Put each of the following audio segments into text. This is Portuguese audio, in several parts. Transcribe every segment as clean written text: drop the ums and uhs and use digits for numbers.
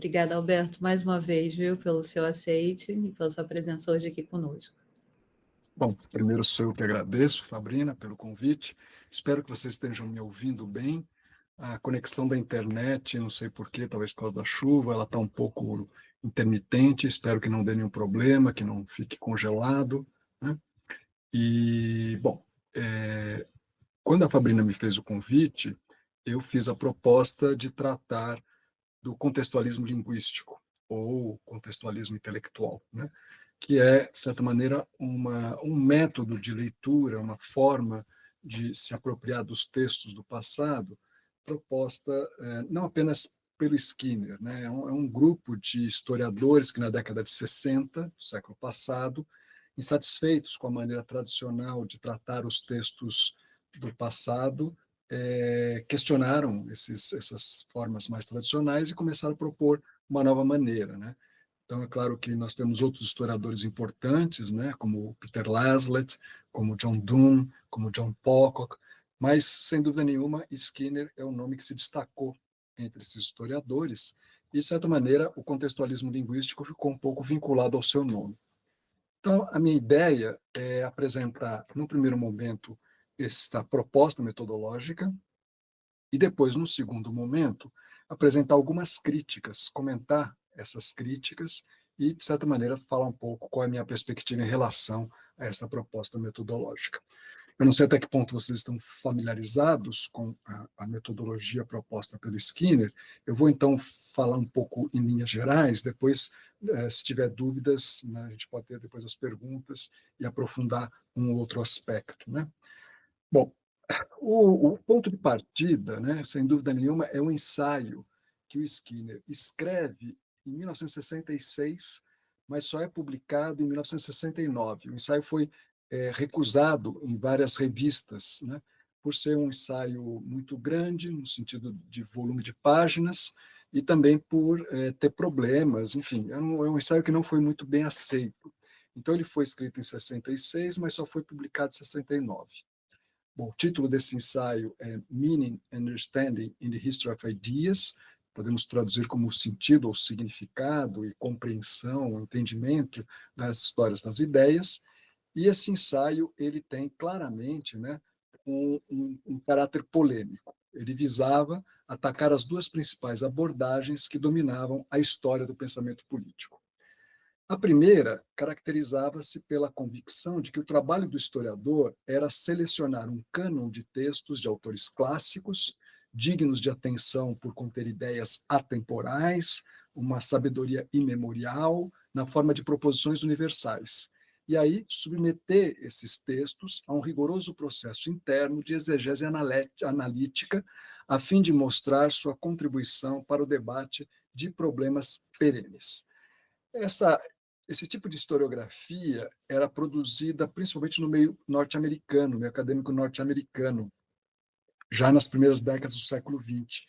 Obrigada, Alberto, mais uma vez, viu, pelo seu aceite e pela sua presença hoje aqui conosco. Bom, primeiro sou eu que agradeço, Fabrina, pelo convite. Espero que vocês estejam me ouvindo bem. A conexão da internet, não sei por quê, talvez por causa da chuva, ela está um pouco intermitente. Espero que não dê nenhum problema, que não fique congelado, né? E, bom, quando a Fabrina me fez o convite, eu fiz a proposta de tratar do contextualismo linguístico ou contextualismo intelectual, né? Que é, de certa maneira, um método de leitura, uma forma de se apropriar dos textos do passado, proposta não apenas pelo Skinner, né? É um grupo de historiadores que, na década de 60 do século passado, insatisfeitos com a maneira tradicional de tratar os textos do passado, questionaram essas formas mais tradicionais e começaram a propor uma nova maneira, né? Então, é claro que nós temos outros historiadores importantes, né, como Peter Laslett, como John Donne, como John Pocock, mas, sem dúvida nenhuma, Skinner é o nome que se destacou entre esses historiadores e, de certa maneira, o contextualismo linguístico ficou um pouco vinculado ao seu nome. Então, a minha ideia é apresentar, no primeiro momento, esta proposta metodológica e depois, no segundo momento, apresentar algumas críticas, comentar essas críticas e, de certa maneira, falar um pouco qual é a minha perspectiva em relação a essa proposta metodológica. Eu não sei até que ponto vocês estão familiarizados com a metodologia proposta pelo Skinner. Eu vou, então, falar um pouco em linhas gerais, depois, se tiver dúvidas, né, a gente pode ter depois as perguntas e aprofundar um outro aspecto, né? Bom, o ponto de partida, né, sem dúvida nenhuma, é um ensaio que o Skinner escreve em 1966, mas só é publicado em 1969. O ensaio foi recusado em várias revistas, né, por ser um ensaio muito grande, no sentido de volume de páginas, e também por ter problemas, enfim, é um ensaio que não foi muito bem aceito. Então, ele foi escrito em 66, mas só foi publicado em 69. Bom, o título desse ensaio é Meaning and Understanding in the History of Ideas, podemos traduzir como sentido ou significado e compreensão, entendimento das histórias das ideias, e esse ensaio ele tem claramente, né, um caráter polêmico. Ele visava atacar as duas principais abordagens que dominavam a história do pensamento político. A primeira caracterizava-se pela convicção de que o trabalho do historiador era selecionar um cânon de textos de autores clássicos, dignos de atenção por conter ideias atemporais, uma sabedoria imemorial, na forma de proposições universais. E aí submeter esses textos a um rigoroso processo interno de exegese analítica, a fim de mostrar sua contribuição para o debate de problemas perenes. Essa, esse tipo de historiografia era produzida principalmente no meio norte-americano, no meio acadêmico norte-americano, já nas primeiras décadas do século XX.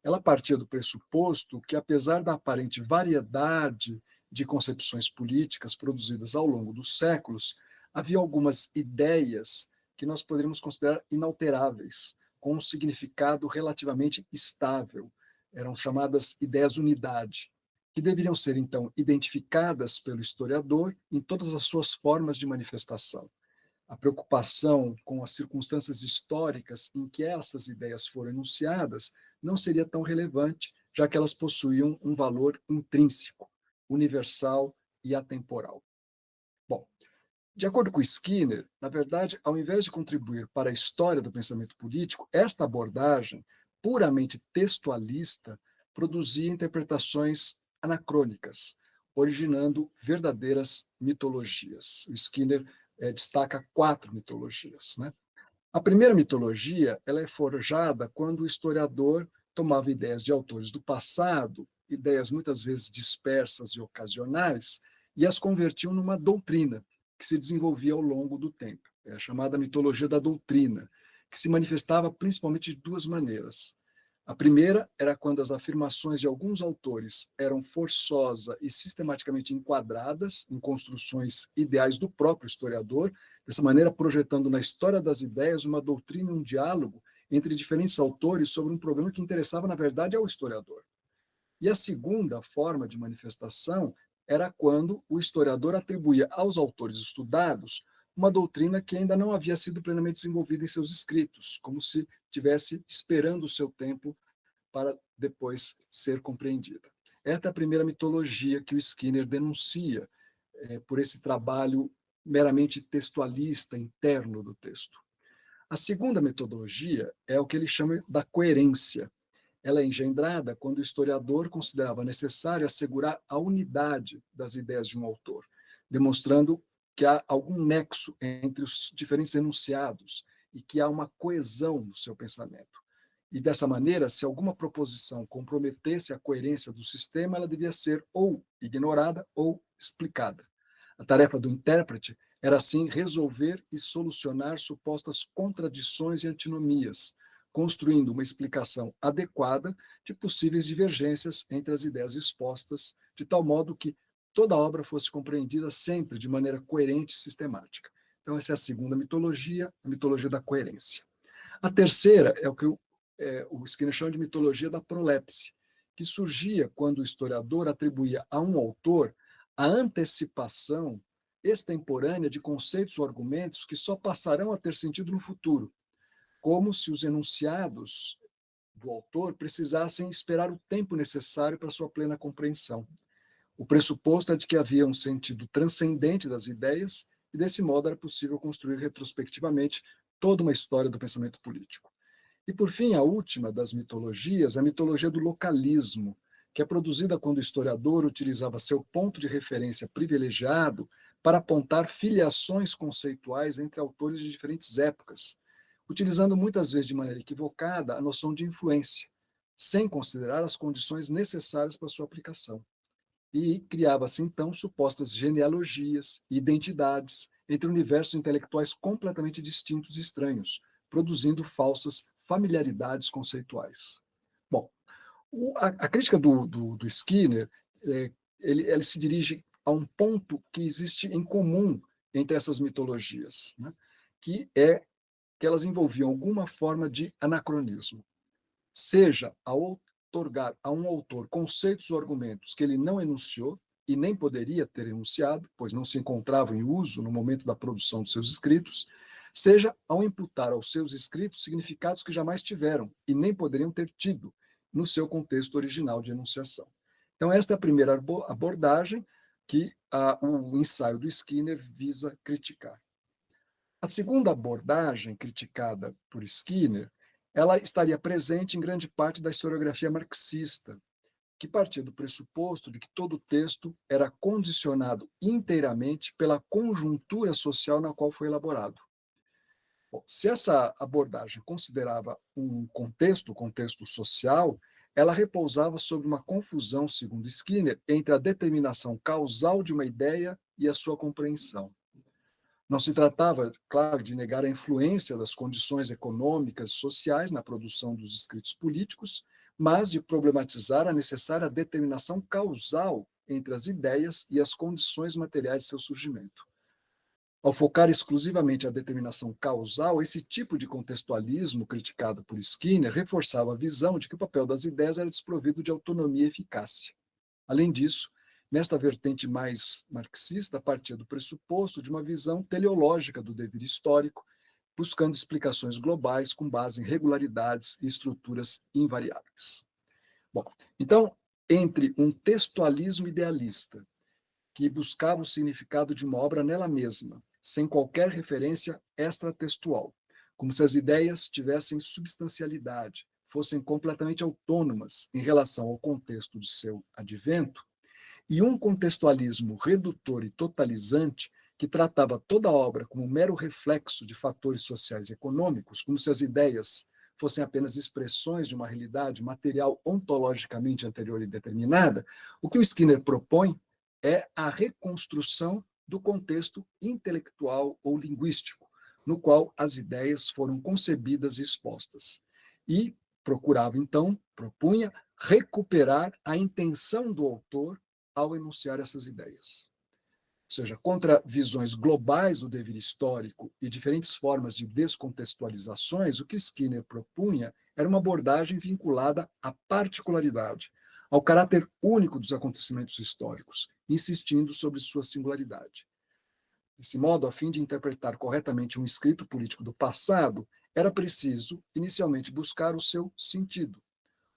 Ela partia do pressuposto que, apesar da aparente variedade de concepções políticas produzidas ao longo dos séculos, havia algumas ideias que nós poderíamos considerar inalteráveis, com um significado relativamente estável. Eram chamadas ideias unidade, que deveriam ser, então, identificadas pelo historiador em todas as suas formas de manifestação. A preocupação com as circunstâncias históricas em que essas ideias foram enunciadas não seria tão relevante, já que elas possuíam um valor intrínseco, universal e atemporal. Bom, de acordo com Skinner, na verdade, ao invés de contribuir para a história do pensamento político, esta abordagem, puramente textualista, produzia interpretações anacrônicas, originando verdadeiras mitologias. O Skinner destaca 4 mitologias, né? A primeira mitologia ela é forjada quando o historiador tomava ideias de autores do passado, ideias muitas vezes dispersas e ocasionais, e as convertiam numa doutrina que se desenvolvia ao longo do tempo. É a chamada mitologia da doutrina, que se manifestava principalmente de 2 maneiras. A primeira era quando as afirmações de alguns autores eram forçosa e sistematicamente enquadradas em construções ideais do próprio historiador, dessa maneira projetando na história das ideias uma doutrina e um diálogo entre diferentes autores sobre um problema que interessava, na verdade, ao historiador. E a segunda forma de manifestação era quando o historiador atribuía aos autores estudados uma doutrina que ainda não havia sido plenamente desenvolvida em seus escritos, como se tivesse esperando o seu tempo para depois ser compreendida. Esta é a primeira mitologia que o Skinner denuncia por esse trabalho meramente textualista, interno do texto. A segunda metodologia é o que ele chama da coerência. Ela é engendrada quando o historiador considerava necessário assegurar a unidade das ideias de um autor, demonstrando que há algum nexo entre os diferentes enunciados e que há uma coesão no seu pensamento. E dessa maneira, se alguma proposição comprometesse a coerência do sistema, ela devia ser ou ignorada ou explicada. A tarefa do intérprete era, assim, resolver e solucionar supostas contradições e antinomias, construindo uma explicação adequada de possíveis divergências entre as ideias expostas, de tal modo que toda a obra fosse compreendida sempre de maneira coerente e sistemática. Então, essa é a segunda mitologia, a mitologia da coerência. A terceira é o que o Skinner chama de mitologia da prolepse, que surgia quando o historiador atribuía a um autor a antecipação extemporânea de conceitos ou argumentos que só passarão a ter sentido no futuro, como se os enunciados do autor precisassem esperar o tempo necessário para sua plena compreensão. O pressuposto é de que havia um sentido transcendente das ideias e, desse modo, era possível construir retrospectivamente toda uma história do pensamento político. E, por fim, a última das mitologias, a mitologia do localismo, que é produzida quando o historiador utilizava seu ponto de referência privilegiado para apontar filiações conceituais entre autores de diferentes épocas, utilizando muitas vezes de maneira equivocada a noção de influência, sem considerar as condições necessárias para sua aplicação. E criava-se, então, supostas genealogias e identidades entre universos intelectuais completamente distintos e estranhos, produzindo falsas familiaridades conceituais. Bom, a crítica do Skinner, ele se dirige a um ponto que existe em comum entre essas mitologias, né? Que é que elas envolviam alguma forma de anacronismo, seja ao otorgar a um autor conceitos ou argumentos que ele não enunciou e nem poderia ter enunciado, pois não se encontravam em uso no momento da produção dos seus escritos, seja ao imputar aos seus escritos significados que jamais tiveram e nem poderiam ter tido no seu contexto original de enunciação. Então, esta é a primeira abordagem que o ensaio do Skinner visa criticar. A segunda abordagem criticada por Skinner, ela estaria presente em grande parte da historiografia marxista, que partia do pressuposto de que todo texto era condicionado inteiramente pela conjuntura social na qual foi elaborado. Bom, se essa abordagem considerava um contexto, o contexto social, ela repousava sobre uma confusão, segundo Skinner, entre a determinação causal de uma ideia e a sua compreensão. Não se tratava, claro, de negar a influência das condições econômicas e sociais na produção dos escritos políticos, mas de problematizar a necessária determinação causal entre as ideias e as condições materiais de seu surgimento. Ao focar exclusivamente a determinação causal, esse tipo de contextualismo criticado por Skinner reforçava a visão de que o papel das ideias era desprovido de autonomia e eficácia. Além disso, nesta vertente mais marxista, partia do pressuposto de uma visão teleológica do dever histórico, buscando explicações globais com base em regularidades e estruturas invariáveis. Bom, então, entre um textualismo idealista, que buscava o significado de uma obra nela mesma, sem qualquer referência extratextual, como se as ideias tivessem substancialidade, fossem completamente autônomas em relação ao contexto de seu advento, e um contextualismo redutor e totalizante que tratava toda a obra como um mero reflexo de fatores sociais e econômicos, como se as ideias fossem apenas expressões de uma realidade material ontologicamente anterior e determinada, o que o Skinner propõe é a reconstrução do contexto intelectual ou linguístico, no qual as ideias foram concebidas e expostas. E procurava, então, propunha recuperar a intenção do autor ao enunciar essas ideias. Ou seja, contra visões globais do dever histórico e diferentes formas de descontextualizações, o que Skinner propunha era uma abordagem vinculada à particularidade, ao caráter único dos acontecimentos históricos, insistindo sobre sua singularidade. Desse modo, a fim de interpretar corretamente um escrito político do passado, era preciso, inicialmente, buscar o seu sentido,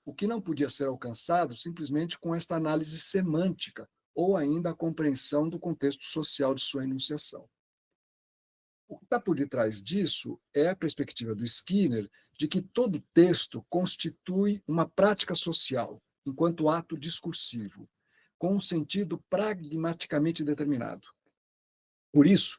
o que não podia ser alcançado simplesmente com esta análise semântica ou ainda a compreensão do contexto social de sua enunciação. O que está por detrás disso é a perspectiva do Skinner de que todo texto constitui uma prática social, enquanto ato discursivo, com um sentido pragmaticamente determinado. Por isso,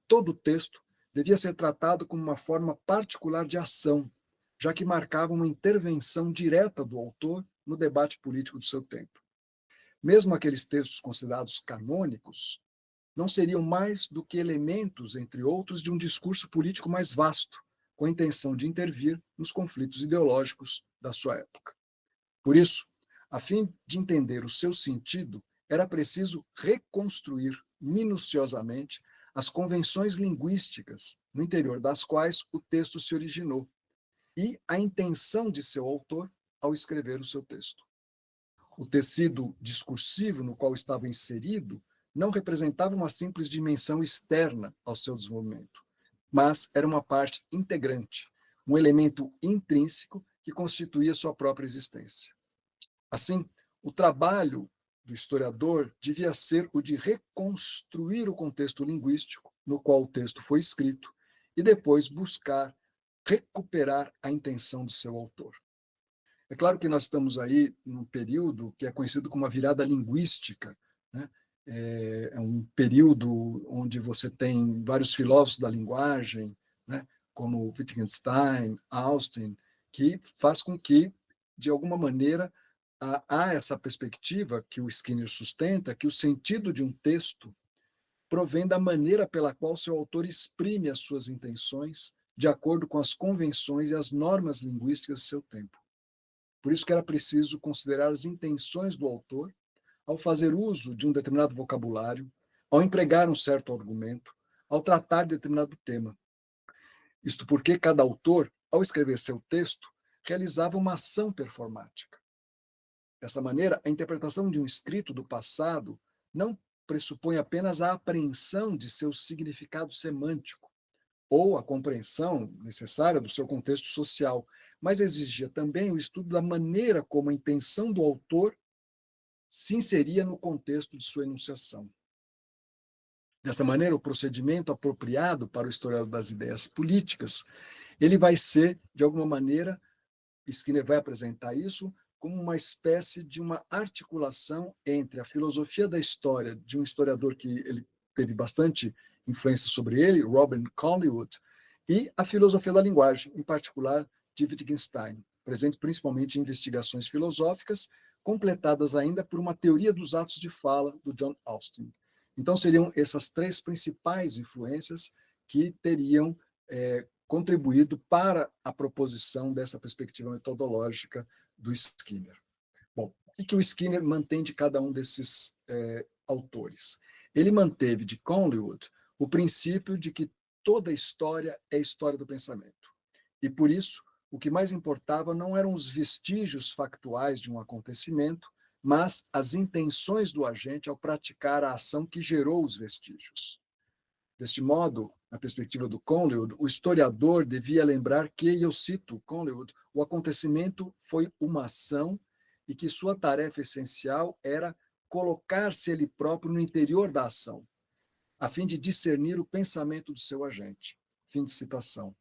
todo texto devia ser tratado como uma forma particular de ação, já que marcava uma intervenção direta do autor no debate político do seu tempo. Mesmo aqueles textos considerados canônicos não seriam mais do que elementos, entre outros, de um discurso político mais vasto, com a intenção de intervir nos conflitos ideológicos da sua época. Por isso, a fim de entender o seu sentido, era preciso reconstruir minuciosamente as convenções linguísticas no interior das quais o texto se originou e a intenção de seu autor ao escrever o seu texto. O tecido discursivo no qual estava inserido não representava uma simples dimensão externa ao seu desenvolvimento, mas era uma parte integrante, um elemento intrínseco que constituía sua própria existência. Assim, o trabalho do historiador devia ser o de reconstruir o contexto linguístico no qual o texto foi escrito e depois buscar recuperar a intenção de seu autor. É claro que nós estamos aí num período que é conhecido como a virada linguística, né? É um período onde você tem vários filósofos da linguagem, né? Como Wittgenstein, Austin, que faz com que, de alguma maneira, há essa perspectiva que o Skinner sustenta, que o sentido de um texto provém da maneira pela qual seu autor exprime as suas intenções de acordo com as convenções e as normas linguísticas de seu tempo. Por isso que era preciso considerar as intenções do autor ao fazer uso de um determinado vocabulário, ao empregar um certo argumento, ao tratar de determinado tema. Isto porque cada autor, ao escrever seu texto, realizava uma ação performática. Dessa maneira, a interpretação de um escrito do passado não pressupõe apenas a apreensão de seu significado semântico ou a compreensão necessária do seu contexto social, mas exigia também o estudo da maneira como a intenção do autor se inseria no contexto de sua enunciação. Dessa maneira, o procedimento apropriado para o historiador das ideias políticas, ele vai ser, de alguma maneira, Skinner vai apresentar isso como uma espécie de uma articulação entre a filosofia da história de um historiador que ele teve bastante influência sobre ele, Robin Collingwood, e a filosofia da linguagem, em particular de Wittgenstein, presente principalmente em investigações filosóficas, completadas ainda por uma teoria dos atos de fala do John Austin. Então, seriam essas três principais influências que teriam contribuído para a proposição dessa perspectiva metodológica do Skinner. Bom, o que o Skinner mantém de cada um desses autores? Ele manteve de Collingwood o princípio de que toda história é história do pensamento. E, por isso, o que mais importava não eram os vestígios factuais de um acontecimento, mas as intenções do agente ao praticar a ação que gerou os vestígios. Deste modo, na perspectiva do Collingwood, o historiador devia lembrar que, e eu cito Collingwood, o acontecimento foi uma ação e que sua tarefa essencial era colocar-se ele próprio no interior da ação, a fim de discernir o pensamento do seu agente. Fim de citação.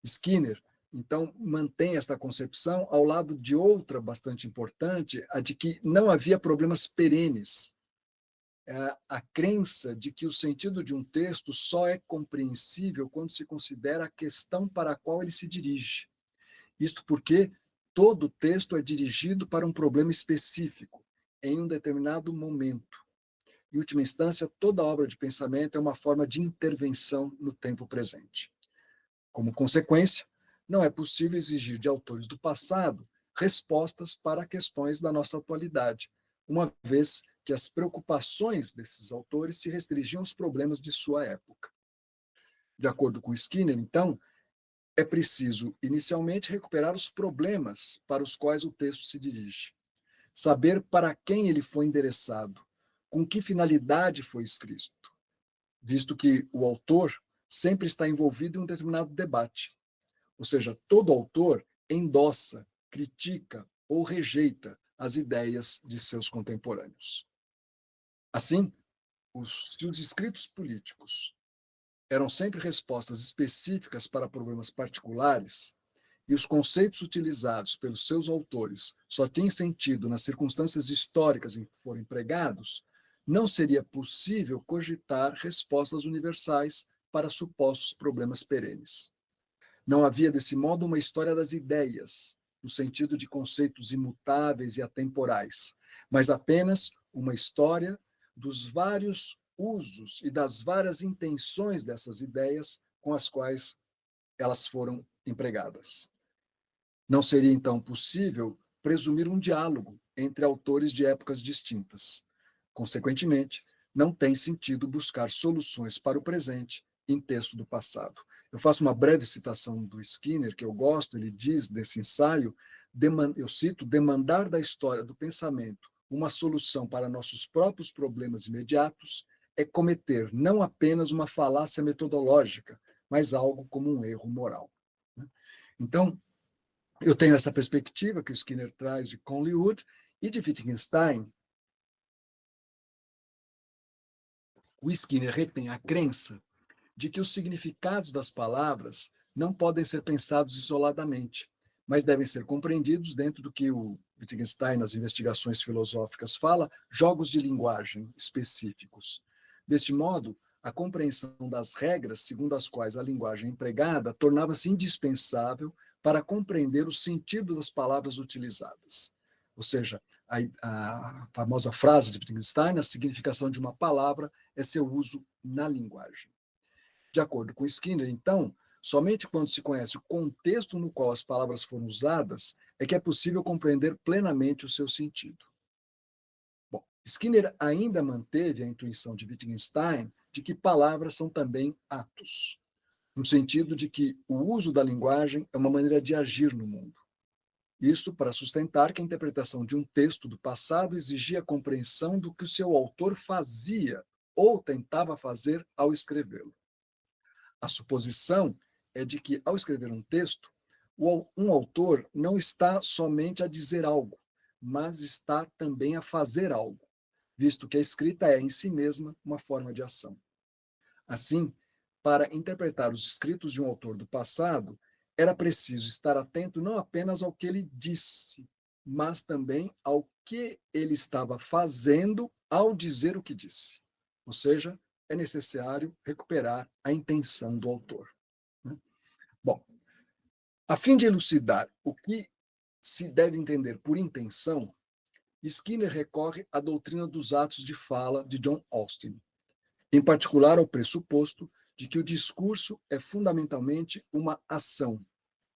Skinner, então, mantém esta concepção ao lado de outra bastante importante, a de que não havia problemas perenes. A crença de que o sentido de um texto só é compreensível quando se considera a questão para a qual ele se dirige. Isto porque todo texto é dirigido para um problema específico, em um determinado momento. Em última instância, toda obra de pensamento é uma forma de intervenção no tempo presente. Como consequência, não é possível exigir de autores do passado respostas para questões da nossa atualidade, uma vez que as preocupações desses autores se restringiam aos problemas de sua época. De acordo com Skinner, então, é preciso, inicialmente, recuperar os problemas para os quais o texto se dirige. saber para quem ele foi endereçado, com que finalidade foi escrito, visto que o autor sempre está envolvido em um determinado debate. Ou seja, todo autor endossa, critica ou rejeita as ideias de seus contemporâneos. Assim, se os escritos políticos eram sempre respostas específicas para problemas particulares, e os conceitos utilizados pelos seus autores só têm sentido nas circunstâncias históricas em que foram empregados, não seria possível cogitar respostas universais para supostos problemas perenes. Não havia, desse modo, uma história das ideias, no sentido de conceitos imutáveis e atemporais, mas apenas uma história dos vários usos e das várias intenções dessas ideias com as quais elas foram empregadas. Não seria, então, possível presumir um diálogo entre autores de épocas distintas. Consequentemente, não tem sentido buscar soluções para o presente em texto do passado. Eu faço uma breve citação do Skinner, que eu gosto, ele diz desse ensaio, eu cito, demandar da história do pensamento uma solução para nossos próprios problemas imediatos é cometer não apenas uma falácia metodológica, mas algo como um erro moral. Então, eu tenho essa perspectiva que o Skinner traz de Conley Wood e de Wittgenstein. O Skinner retém a crença de que os significados das palavras não podem ser pensados isoladamente, mas devem ser compreendidos dentro do que o Wittgenstein, nas investigações filosóficas, fala, jogos de linguagem específicos. Deste modo, a compreensão das regras segundo as quais a linguagem é empregada tornava-se indispensável para compreender o sentido das palavras utilizadas. Ou seja, a famosa frase de Wittgenstein, a significação de uma palavra é seu uso na linguagem. De acordo com Skinner, então, somente quando se conhece o contexto no qual as palavras foram usadas é que é possível compreender plenamente o seu sentido. Bom, Skinner ainda manteve a intuição de Wittgenstein de que palavras são também atos, no sentido de que o uso da linguagem é uma maneira de agir no mundo. Isto para sustentar que a interpretação de um texto do passado exigia a compreensão do que o seu autor fazia ou tentava fazer ao escrevê-lo. A suposição é de que, ao escrever um texto, um autor não está somente a dizer algo, mas está também a fazer algo, visto que a escrita é, em si mesma, uma forma de ação. Assim, para interpretar os escritos de um autor do passado, era preciso estar atento não apenas ao que ele disse, mas também ao que ele estava fazendo ao dizer o que disse. Ou seja, é necessário recuperar a intenção do autor. Bom, a fim de elucidar o que se deve entender por intenção, Skinner recorre à doutrina dos atos de fala de John Austin, em particular ao pressuposto de que o discurso é fundamentalmente uma ação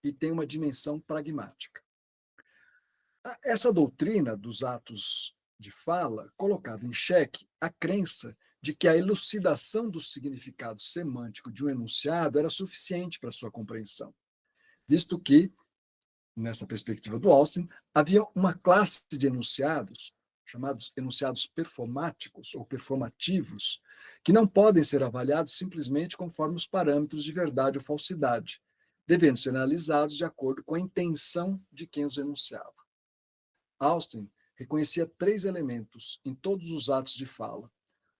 e tem uma dimensão pragmática. Essa doutrina dos atos de fala colocava em xeque a crença de que a elucidação do significado semântico de um enunciado era suficiente para sua compreensão, visto que, nessa perspectiva do Austin, havia uma classe de enunciados, chamados enunciados performáticos ou performativos, que não podem ser avaliados simplesmente conforme os parâmetros de verdade ou falsidade, devendo ser analisados de acordo com a intenção de quem os enunciava. Austin reconhecia 3 elementos em todos os atos de fala.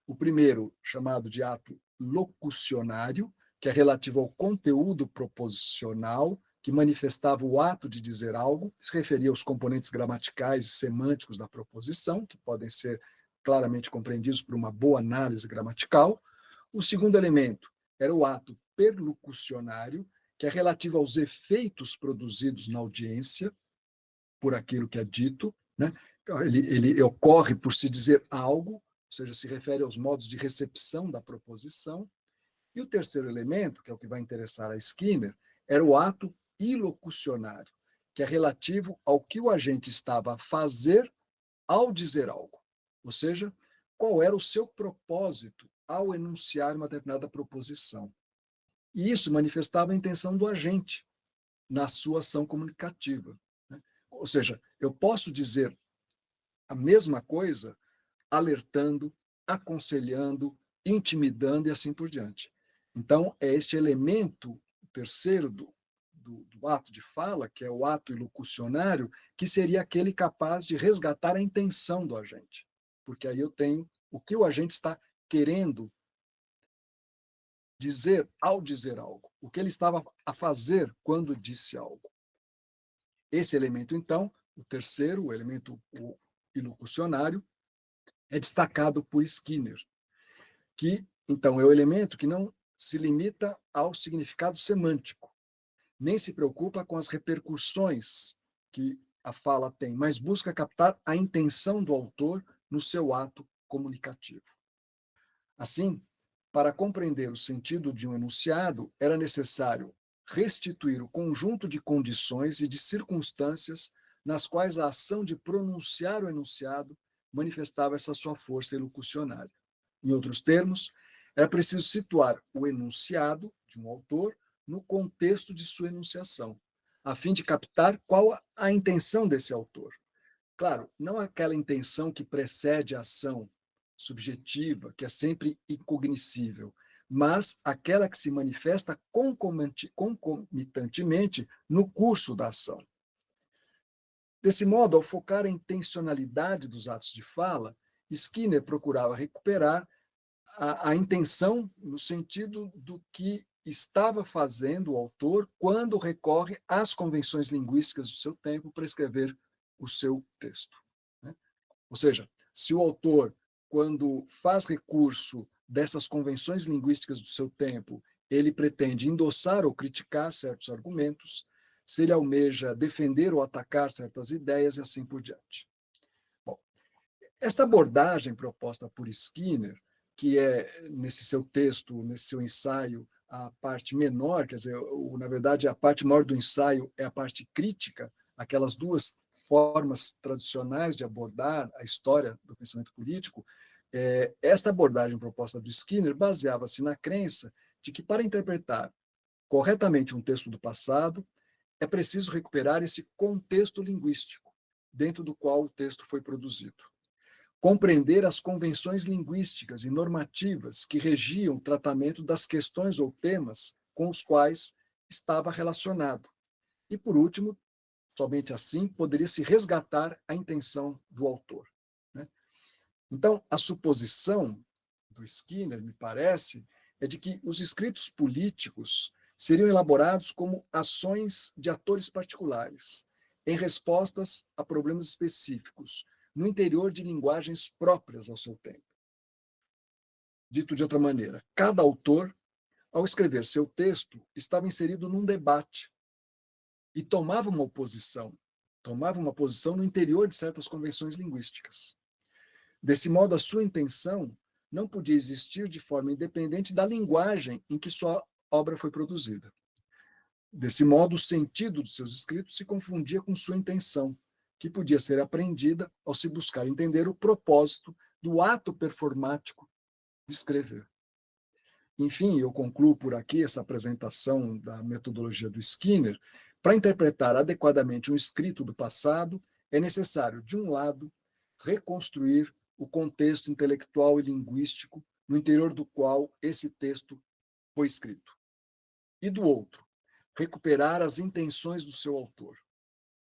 O primeiro, chamado de ato locucionário, que é relativo ao conteúdo proposicional, que manifestava o ato de dizer algo, se referia aos componentes gramaticais e semânticos da proposição, que podem ser claramente compreendidos por uma boa análise gramatical. O segundo elemento era o ato perlocucionário, que é relativo aos efeitos produzidos na audiência por aquilo que é dito, né? Ele ocorre por se dizer algo, ou seja, se refere aos modos de recepção da proposição. E o terceiro elemento, que é o que vai interessar a Skinner, era o ato ilocucionário, que é relativo ao que o agente estava a fazer ao dizer algo. Ou seja, qual era o seu propósito ao enunciar uma determinada proposição. E isso manifestava a intenção do agente na sua ação comunicativa. Ou seja, eu posso dizer a mesma coisa, alertando, aconselhando, intimidando e assim por diante. Então, é este elemento terceiro do ato de fala, que é o ato ilocucionário, que seria aquele capaz de resgatar a intenção do agente. Porque aí eu tenho o que o agente está querendo dizer ao dizer algo, o que ele estava a fazer quando disse algo. Esse elemento, então, o terceiro, o elemento ilocucionário, é destacado por Skinner, que, então, é o elemento que não se limita ao significado semântico, nem se preocupa com as repercussões que a fala tem, mas busca captar a intenção do autor no seu ato comunicativo. Assim, para compreender o sentido de um enunciado, era necessário restituir o conjunto de condições e de circunstâncias nas quais a ação de pronunciar o enunciado manifestava essa sua força elocucionária. Em outros termos, era preciso situar o enunciado de um autor no contexto de sua enunciação, a fim de captar qual a intenção desse autor. Claro, não aquela intenção que precede a ação subjetiva, que é sempre incognoscível, mas aquela que se manifesta concomitantemente no curso da ação. Desse modo, ao focar a intencionalidade dos atos de fala, Skinner procurava recuperar a intenção no sentido do que estava fazendo o autor quando recorre às convenções linguísticas do seu tempo para escrever o seu texto. Né? Ou seja, se o autor, quando faz recurso dessas convenções linguísticas do seu tempo, ele pretende endossar ou criticar certos argumentos, se ele almeja defender ou atacar certas ideias e assim por diante. Bom, esta abordagem proposta por Skinner, que é, nesse seu texto, nesse seu ensaio, a parte menor, quer dizer, na verdade, a parte maior do ensaio é a parte crítica, aquelas duas formas tradicionais de abordar a história do pensamento político, esta abordagem proposta do Skinner baseava-se na crença de que, para interpretar corretamente um texto do passado, é preciso recuperar esse contexto linguístico dentro do qual o texto foi produzido. Compreender as convenções linguísticas e normativas que regiam o tratamento das questões ou temas com os quais estava relacionado. E, por último, somente assim poderia se resgatar a intenção do autor. Né? Então, a suposição do Skinner, me parece, é de que os escritos políticos seriam elaborados como ações de atores particulares, em respostas a problemas específicos, no interior de linguagens próprias ao seu tempo. Dito de outra maneira, cada autor, ao escrever seu texto, estava inserido num debate e tomava uma posição no interior de certas convenções linguísticas. Desse modo, a sua intenção não podia existir de forma independente da linguagem em que sua obra foi produzida. Desse modo, o sentido dos seus escritos se confundia com sua intenção, que podia ser apreendida ao se buscar entender o propósito do ato performático de escrever. Enfim, eu concluo por aqui essa apresentação da metodologia do Skinner. Para interpretar adequadamente um escrito do passado, é necessário, de um lado, reconstruir o contexto intelectual e linguístico no interior do qual esse texto foi escrito. E do outro, recuperar as intenções do seu autor,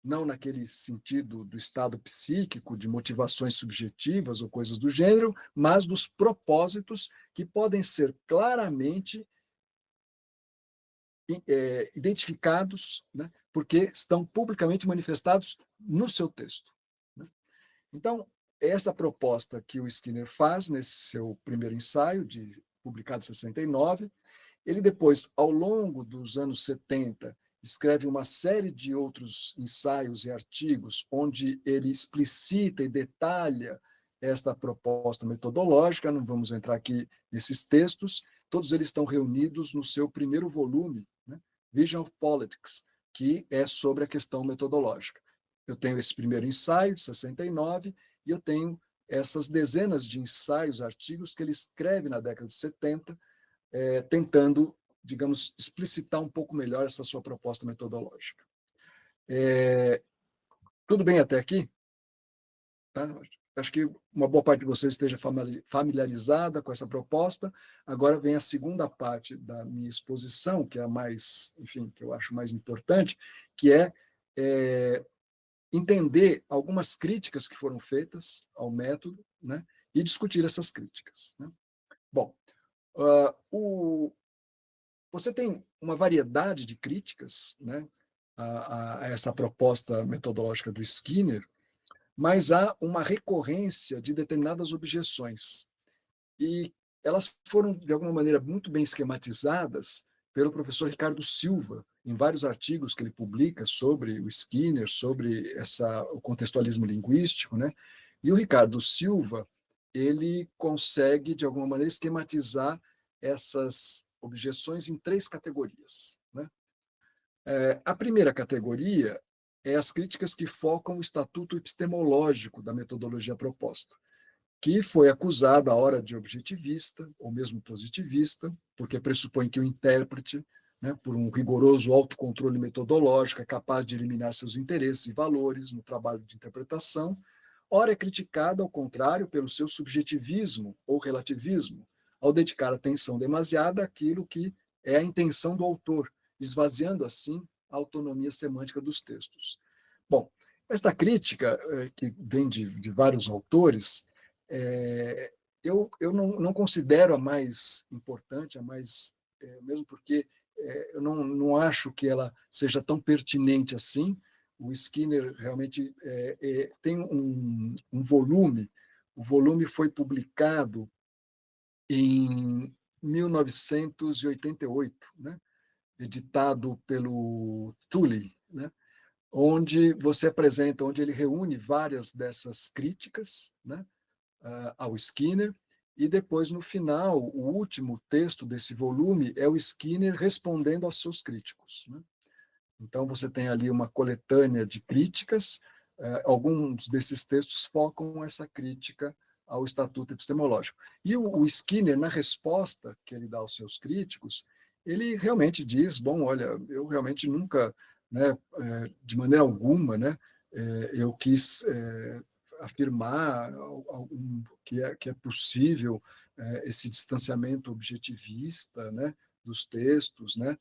não naquele sentido do estado psíquico, de motivações subjetivas ou coisas do gênero, mas dos propósitos que podem ser claramente identificados, né, porque estão publicamente manifestados no seu texto. Né? Então, essa proposta que o Skinner faz nesse seu primeiro ensaio, publicado em 69, ele depois, ao longo dos anos 70, escreve uma série de outros ensaios e artigos onde ele explicita e detalha esta proposta metodológica. Não vamos entrar aqui nesses textos, todos eles estão reunidos no seu primeiro volume, né? Vision of Politics, que é sobre a questão metodológica. Eu tenho esse primeiro ensaio, de 69, e eu tenho essas dezenas de ensaios, artigos que ele escreve na década de 70, tentando, digamos, explicitar um pouco melhor essa sua proposta metodológica. Tudo bem até aqui? tá? Acho que uma boa parte de vocês esteja familiarizada com essa proposta. Agora vem a segunda parte da minha exposição, que é a mais, enfim, que eu acho mais importante, que é entender algumas críticas que foram feitas ao método, né, e discutir essas críticas, né? Bom, você tem uma variedade de críticas, né, a essa proposta metodológica do Skinner, mas há uma recorrência de determinadas objeções. E elas foram, de alguma maneira, muito bem esquematizadas pelo professor Ricardo Silva, em vários artigos que ele publica sobre o Skinner, sobre o contextualismo linguístico, né? E o Ricardo Silva, ele consegue, de alguma maneira, esquematizar essas objeções em três categorias, né? A primeira categoria é as críticas que focam o estatuto epistemológico da metodologia proposta, que foi acusado à hora de objetivista, ou mesmo positivista, porque pressupõe que o intérprete, né, por um rigoroso autocontrole metodológico, é capaz de eliminar seus interesses e valores no trabalho de interpretação. Ora, é criticado, ao contrário, pelo seu subjetivismo ou relativismo, ao dedicar atenção demasiada àquilo que é a intenção do autor, esvaziando, assim, a autonomia semântica dos textos. Bom, esta crítica, que vem de vários autores, eu não considero a mais importante, mesmo porque eu não acho que ela seja tão pertinente assim. O Skinner realmente tem um volume, o volume foi publicado em 1988, né? Editado pelo Tully, né? Onde ele reúne várias dessas críticas, né, ao Skinner, e depois, no final, o último texto desse volume é o Skinner respondendo aos seus críticos, né? Então, você tem ali uma coletânea de críticas, alguns desses textos focam essa crítica ao estatuto epistemológico. E o Skinner, na resposta que ele dá aos seus críticos, ele realmente diz, bom, olha, eu realmente nunca, né, de maneira alguma, né, eu quis afirmar que é possível esse distanciamento objetivista, né, dos textos, né?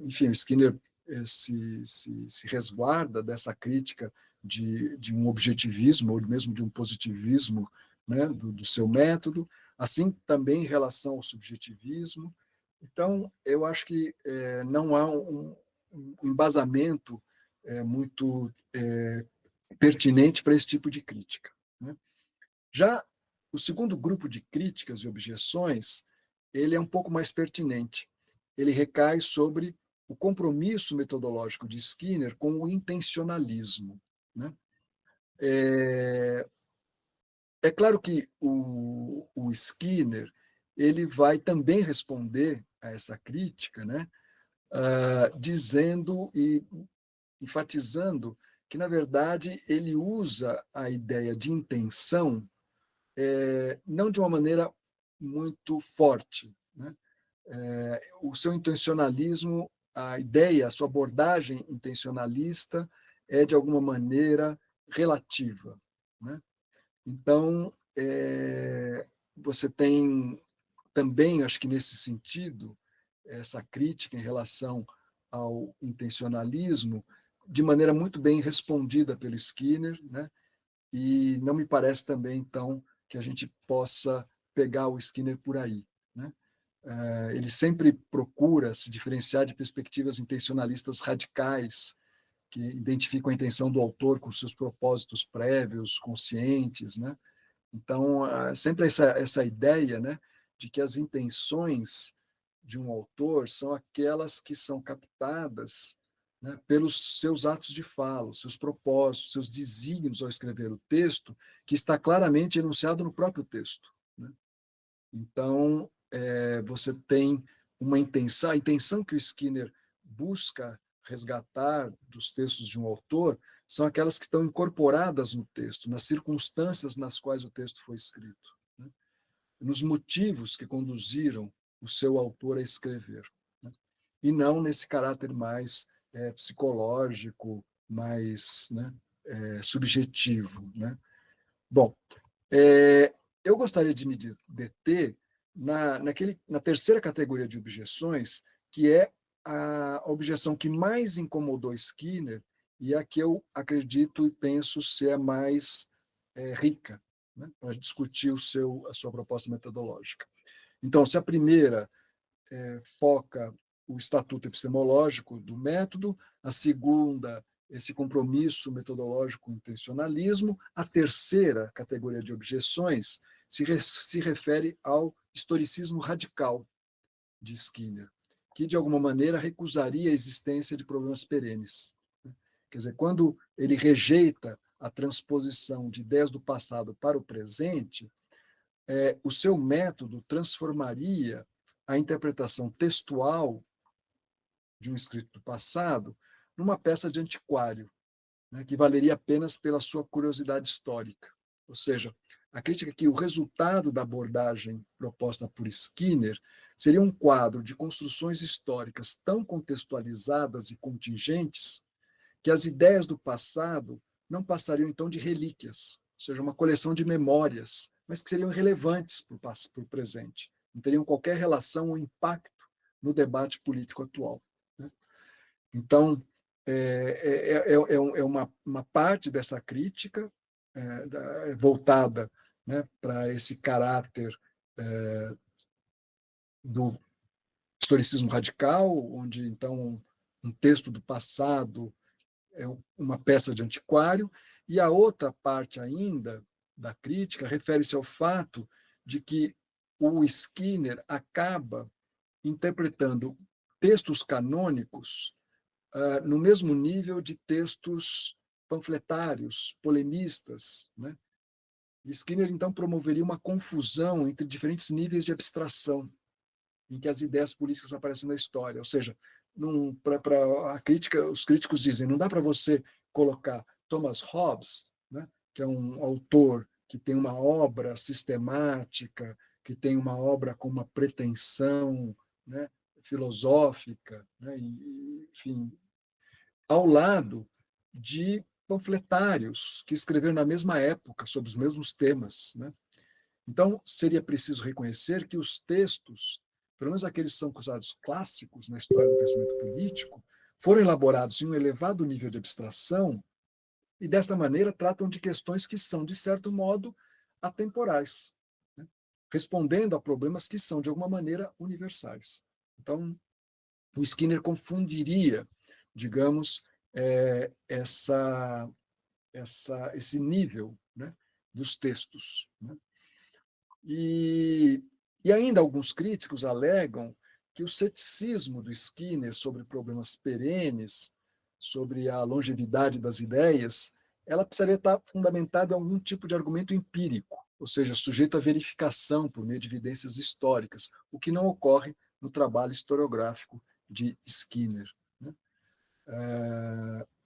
Enfim, o Skinner se resguarda dessa crítica de um objetivismo, ou mesmo de um positivismo, né, do seu método, assim também em relação ao subjetivismo. Então, eu acho que não há um embasamento muito pertinente para esse tipo de crítica, né? Já o segundo grupo de críticas e objeções, ele é um pouco mais pertinente. Ele recai sobre o compromisso metodológico de Skinner com o intencionalismo, né? É claro que o Skinner ele vai também responder a essa crítica, né? Dizendo e enfatizando que, na verdade, ele usa a ideia de intenção não de uma maneira muito forte, né? O seu intencionalismo, a ideia, a sua abordagem intencionalista é, de alguma maneira, relativa, né? Então, você tem também, acho que nesse sentido, essa crítica em relação ao intencionalismo, de maneira muito bem respondida pelo Skinner, né? E não me parece também, então, que a gente possa pegar o Skinner por aí, né? Ele sempre procura se diferenciar de perspectivas intencionalistas radicais, que identificam a intenção do autor com seus propósitos prévios, conscientes, né? Então, sempre essa ideia, né, de que as intenções de um autor são aquelas que são captadas, né, pelos seus atos de fala, seus propósitos, seus desígnios ao escrever o texto, que está claramente enunciado no próprio texto, né? Então, você tem uma intenção, a intenção que o Skinner busca resgatar dos textos de um autor são aquelas que estão incorporadas no texto, nas circunstâncias nas quais o texto foi escrito, né? Nos motivos que conduziram o seu autor a escrever, né? E não nesse caráter mais psicológico, mais, né, subjetivo, né? Bom, eu gostaria de me deter na terceira categoria de objeções, que é a objeção que mais incomodou Skinner e a que eu acredito e penso ser a mais rica, né, para discutir a sua proposta metodológica. Então, se a primeira foca o estatuto epistemológico do método, a segunda, esse compromisso metodológico com o intencionalismo, a terceira categoria de objeções se refere ao historicismo radical de Skinner, que, de alguma maneira, recusaria a existência de problemas perenes. Quer dizer, quando ele rejeita a transposição de ideias do passado para o presente, o seu método transformaria a interpretação textual de um escrito do passado numa peça de antiquário, né, que valeria apenas pela sua curiosidade histórica. Ou seja, a crítica é que o resultado da abordagem proposta por Skinner seria um quadro de construções históricas tão contextualizadas e contingentes que as ideias do passado não passariam então de relíquias, ou seja, uma coleção de memórias, mas que seriam irrelevantes para o presente, não teriam qualquer relação ou impacto no debate político atual. Né? Então, é uma parte dessa crítica voltada, né, para esse caráter do historicismo radical, onde, então, um texto do passado é uma peça de antiquário, e a outra parte ainda da crítica refere-se ao fato de que o Skinner acaba interpretando textos canônicos no mesmo nível de textos panfletários, polemistas, né? E Skinner, então, promoveria uma confusão entre diferentes níveis de abstração em que as ideias políticas aparecem na história. Ou seja, para a crítica, os críticos dizem, não dá para você colocar Thomas Hobbes, né, que é um autor que tem uma obra sistemática, que tem uma obra com uma pretensão, né, filosófica, né, enfim, ao lado de panfletários que escreveram na mesma época sobre os mesmos temas, né? Então, seria preciso reconhecer que os textos, pelo menos aqueles que são considerados clássicos na história do pensamento político, foram elaborados em um elevado nível de abstração e, desta maneira, tratam de questões que são, de certo modo, atemporais, né? Respondendo a problemas que são, de alguma maneira, universais. Então, o Skinner confundiria, digamos, esse nível, né, dos textos. Né? E, e ainda alguns críticos alegam que o ceticismo do Skinner sobre problemas perenes, sobre a longevidade das ideias, ela precisaria estar fundamentada em algum tipo de argumento empírico, ou seja, sujeito à verificação por meio de evidências históricas, o que não ocorre no trabalho historiográfico de Skinner. Né?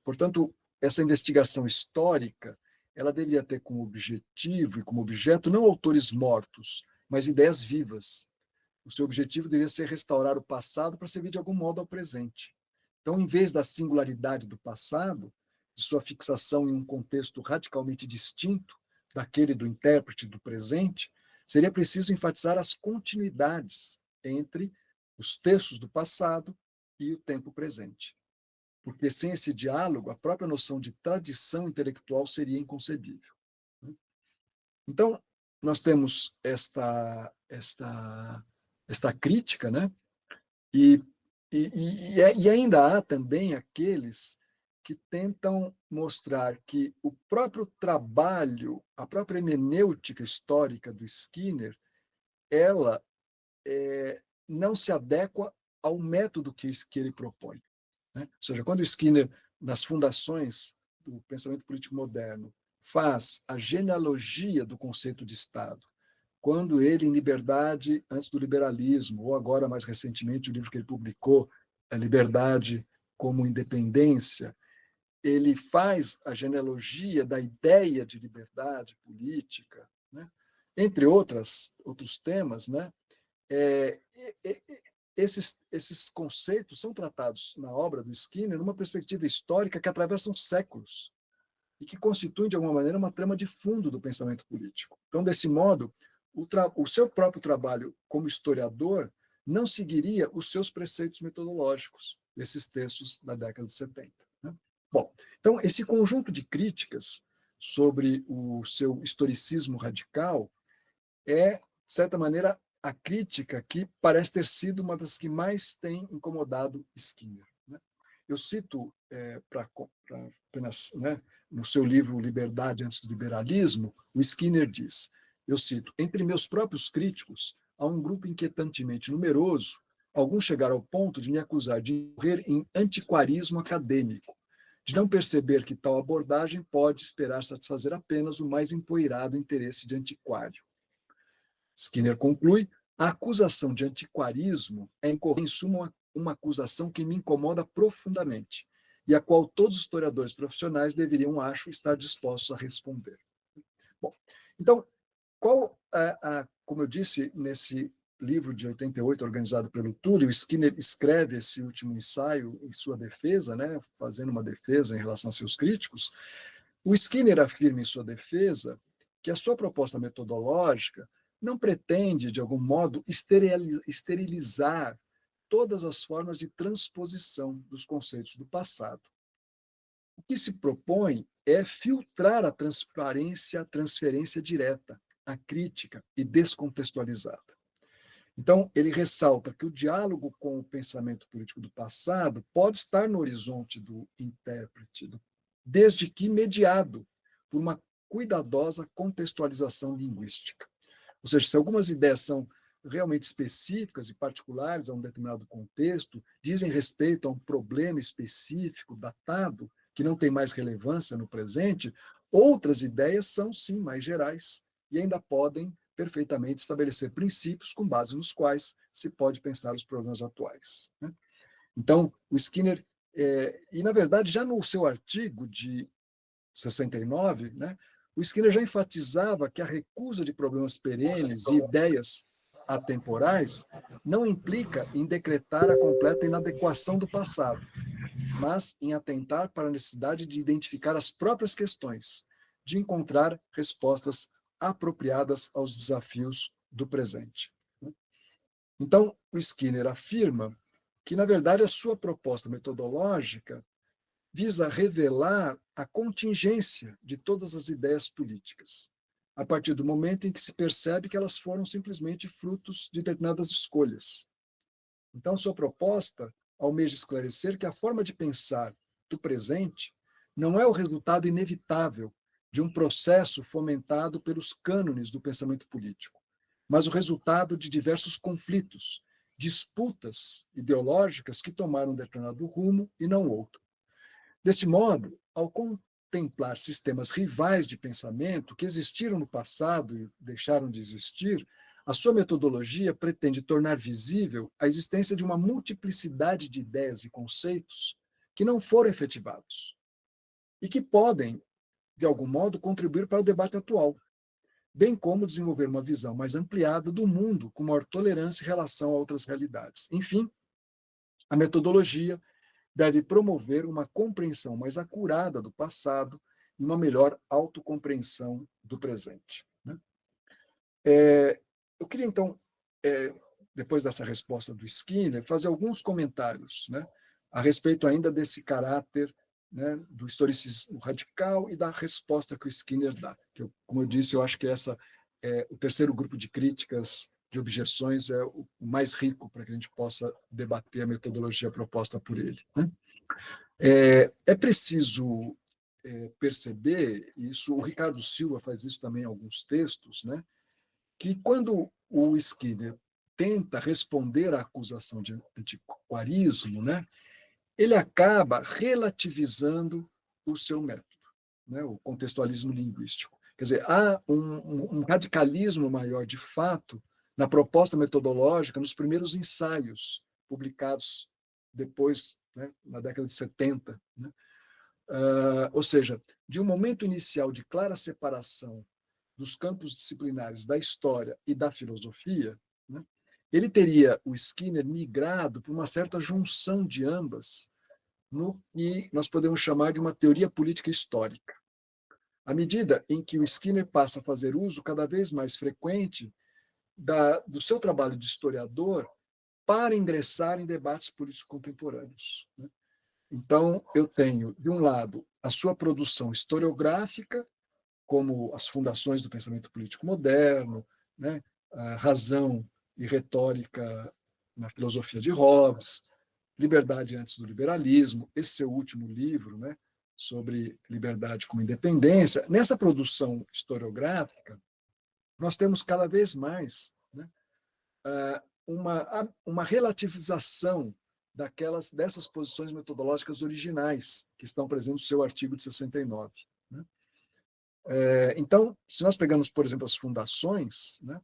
Portanto, essa investigação histórica ela deveria ter como objetivo e como objeto não autores mortos, mas ideias vivas. O seu objetivo deveria ser restaurar o passado para servir de algum modo ao presente. Então, em vez da singularidade do passado, de sua fixação em um contexto radicalmente distinto daquele do intérprete do presente, seria preciso enfatizar as continuidades entre os textos do passado e o tempo presente. Porque sem esse diálogo, a própria noção de tradição intelectual seria inconcebível. Então, nós temos esta crítica, né? E, e ainda há também aqueles que tentam mostrar que o próprio trabalho, a própria hermenêutica histórica do Skinner, ela não se adequa ao método que ele propõe. Né? Ou seja, quando Skinner, nas fundações do pensamento político moderno, faz a genealogia do conceito de Estado, quando ele, em Liberdade antes do liberalismo, ou agora, mais recentemente, o livro que ele publicou, A Liberdade como Independência, ele faz a genealogia da ideia de liberdade política, né? Entre outros temas, né? É, esses conceitos são tratados na obra do Skinner numa perspectiva histórica que atravessa séculos. e que constituem, de alguma maneira, uma trama de fundo do pensamento político. Então, desse modo, o seu próprio trabalho como historiador não seguiria os seus preceitos metodológicos desses textos da década de 70. Né? Bom, então, esse conjunto de críticas sobre o seu historicismo radical é, de certa maneira, a crítica que parece ter sido uma das que mais tem incomodado Skinner. Né? Eu cito, para apenas, né, no seu livro Liberdade antes do Liberalismo, o Skinner diz, eu cito, entre meus próprios críticos, há um grupo inquietantemente numeroso, alguns chegaram ao ponto de me acusar de morrer em antiquarismo acadêmico, de não perceber que tal abordagem pode esperar satisfazer apenas o mais empoeirado interesse de antiquário. Skinner conclui, a acusação de antiquarismo é, em suma, uma acusação que me incomoda profundamente e a qual todos os historiadores profissionais deveriam, acho, estar dispostos a responder. Bom, então, como eu disse nesse livro de 88, organizado pelo Túlio, Skinner escreve esse último ensaio em sua defesa, né, fazendo uma defesa em relação a seus críticos. O Skinner afirma em sua defesa que a sua proposta metodológica não pretende, de algum modo, esterilizar todas as formas de transposição dos conceitos do passado. O que se propõe é filtrar a transferência direta, a crítica e descontextualizada. Então, ele ressalta que o diálogo com o pensamento político do passado pode estar no horizonte do intérprete, desde que mediado por uma cuidadosa contextualização linguística. Ou seja, se algumas ideias são realmente específicas e particulares a um determinado contexto, dizem respeito a um problema específico, datado, que não tem mais relevância no presente, outras ideias são, sim, mais gerais e ainda podem perfeitamente estabelecer princípios com base nos quais se pode pensar os problemas atuais. Né? Então, o Skinner, e na verdade, já no seu artigo de 69, né, o Skinner já enfatizava que a recusa de problemas perenes e ideias atemporais não implica em decretar a completa inadequação do passado, mas em atentar para a necessidade de identificar as próprias questões, de encontrar respostas apropriadas aos desafios do presente. Então, o Skinner afirma que, na verdade, a sua proposta metodológica visa revelar a contingência de todas as ideias políticas, a partir do momento em que se percebe que elas foram simplesmente frutos de determinadas escolhas. Então, sua proposta almeja esclarecer que a forma de pensar do presente não é o resultado inevitável de um processo fomentado pelos cânones do pensamento político, mas o resultado de diversos conflitos, disputas ideológicas que tomaram um determinado rumo e não outro. Deste modo, ao contemplar sistemas rivais de pensamento que existiram no passado e deixaram de existir, a sua metodologia pretende tornar visível a existência de uma multiplicidade de ideias e conceitos que não foram efetivados e que podem, de algum modo, contribuir para o debate atual, bem como desenvolver uma visão mais ampliada do mundo com maior tolerância em relação a outras realidades. Enfim, a metodologia deve promover uma compreensão mais acurada do passado e uma melhor autocompreensão do presente. Né? Eu queria, então, depois dessa resposta do Skinner, fazer alguns comentários, né, a respeito ainda desse caráter, né, do historicismo radical e da resposta que o Skinner dá. Que como eu disse, eu acho que o terceiro grupo de críticas, de objeções, é o mais rico para que a gente possa debater a metodologia proposta por ele. Né? É preciso perceber isso, o Ricardo Silva faz isso também em alguns textos, né, que quando o Skinner tenta responder à acusação de antiquarismo, né, ele acaba relativizando o seu método, né, o contextualismo linguístico. Quer dizer, há um radicalismo maior, de fato, na proposta metodológica, nos primeiros ensaios publicados depois, né, na década de 70. Né? Ou seja, de um momento inicial de clara separação dos campos disciplinares da história e da filosofia, né, o Skinner, migrado para uma certa junção de ambas, no que nós podemos chamar de uma teoria política histórica. à medida em que o Skinner passa a fazer uso cada vez mais frequente do seu trabalho de historiador para ingressar em debates políticos contemporâneos, né? Então, eu tenho, de um lado, a sua produção historiográfica, como as fundações do pensamento político moderno, né, a razão e retórica na filosofia de Hobbes, Liberdade antes do liberalismo, esse seu último livro, né, sobre liberdade como independência. Nessa produção historiográfica, nós temos cada vez mais, né, uma relativização dessas posições metodológicas originais que estão presentes no seu artigo de 69. Né? Então, se nós pegamos, por exemplo, as fundações, né,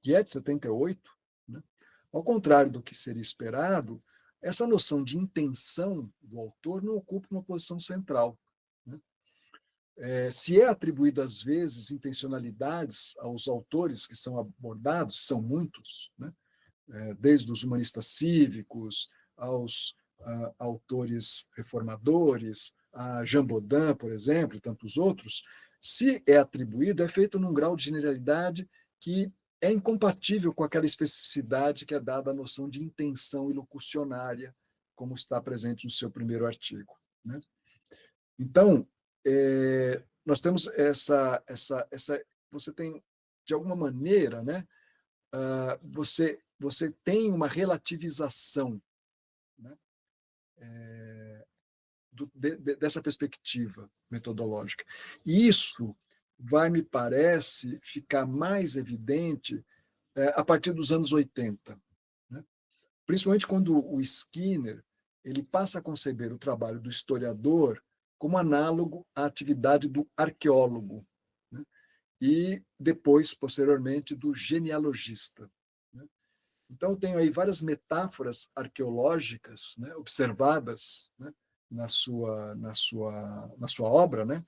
que é de 78, né, ao contrário do que seria esperado, essa noção de intenção do autor não ocupa uma posição central. Né? Se é atribuída, às vezes, intencionalidades aos autores que são abordados, são muitos, né? Desde os humanistas cívicos aos autores reformadores, a Jean Bodin, por exemplo, e tantos outros, se é atribuído, é feito num grau de generalidade que é incompatível com aquela especificidade que é dada à noção de intenção ilocucionária, como está presente no seu primeiro artigo. Né? Então, nós temos você tem, de alguma maneira, né, você tem uma relativização, né, dessa perspectiva metodológica. E isso vai, me parece, ficar mais evidente a partir dos anos 80, né? Principalmente quando o Skinner ele passa a conceber o trabalho do historiador como análogo à atividade do arqueólogo, né? E depois, posteriormente, do genealogista. Né? Então, eu tenho aí várias metáforas arqueológicas, né, observadas, né, na sua obra, né,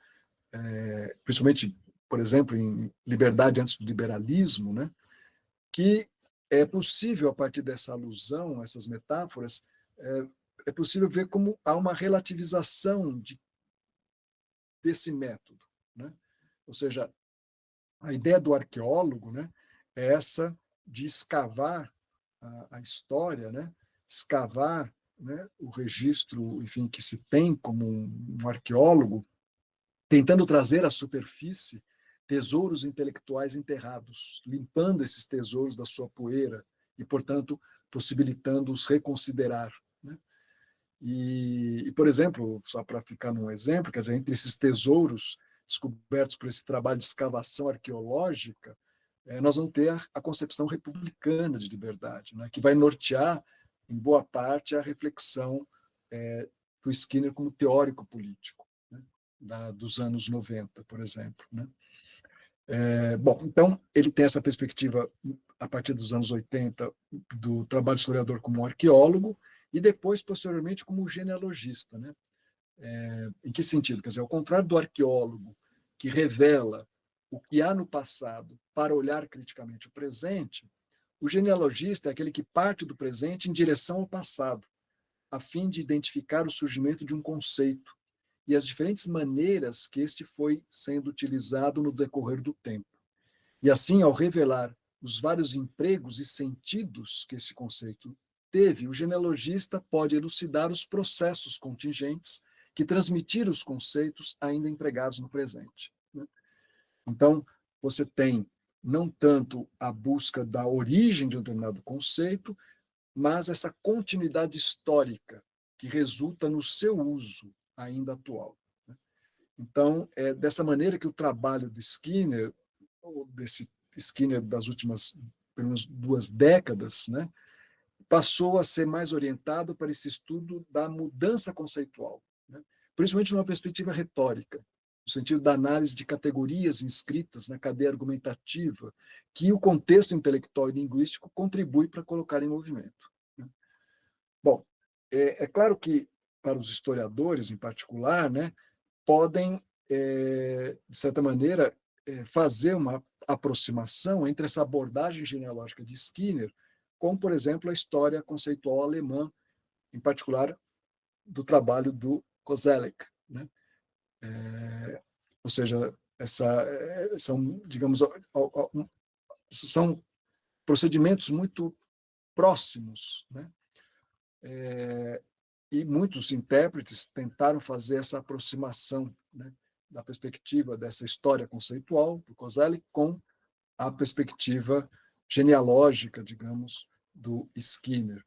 principalmente, por exemplo, em Liberdade antes do liberalismo, né, que é possível, a partir dessa alusão, essas metáforas, é possível ver como há uma relativização desse método. Né? Ou seja, a ideia do arqueólogo, né, é essa de escavar a história, né, escavar, né, o registro, enfim, que se tem como um arqueólogo, tentando trazer à superfície tesouros intelectuais enterrados, limpando esses tesouros da sua poeira e, portanto, possibilitando-os reconsiderar. Né? Por exemplo, só para ficar num exemplo, quer dizer, entre esses tesouros descobertos por esse trabalho de escavação arqueológica, nós vamos ter a concepção republicana de liberdade, né, que vai nortear, em boa parte, a reflexão do Skinner como teórico político, né, dos anos 90, por exemplo. Né. Bom, então, ele tem essa perspectiva, a partir dos anos 80, do trabalho historiador como arqueólogo, e depois, posteriormente, como genealogista. Né. Em que sentido? Quer dizer, ao contrário do arqueólogo, que revela o que há no passado para olhar criticamente o presente, o genealogista é aquele que parte do presente em direção ao passado, a fim de identificar o surgimento de um conceito e as diferentes maneiras que este foi sendo utilizado no decorrer do tempo. E assim, ao revelar os vários empregos e sentidos que esse conceito teve, o genealogista pode elucidar os processos contingentes que transmitiram os conceitos ainda empregados no presente. Né? Então, você tem não tanto a busca da origem de um determinado conceito, mas essa continuidade histórica que resulta no seu uso ainda atual. Né? Então, é dessa maneira que o trabalho de Skinner, ou desse Skinner das últimas pelo menos 2 décadas, né, passou a ser mais orientado para esse estudo da mudança conceitual, né, principalmente numa perspectiva retórica, no sentido da análise de categorias inscritas na cadeia argumentativa, que o contexto intelectual e linguístico contribui para colocar em movimento. Né. Bom, claro que, para os historiadores em particular, né, podem, de certa maneira, fazer uma aproximação entre essa abordagem genealógica de Skinner com, por exemplo, a história conceitual alemã, em particular do trabalho do Koselleck. Né? Ou seja, são, digamos, são procedimentos muito próximos, né? E muitos intérpretes tentaram fazer essa aproximação, né, da perspectiva dessa história conceitual do Koselleck com a perspectiva genealógica, digamos, do Skinner.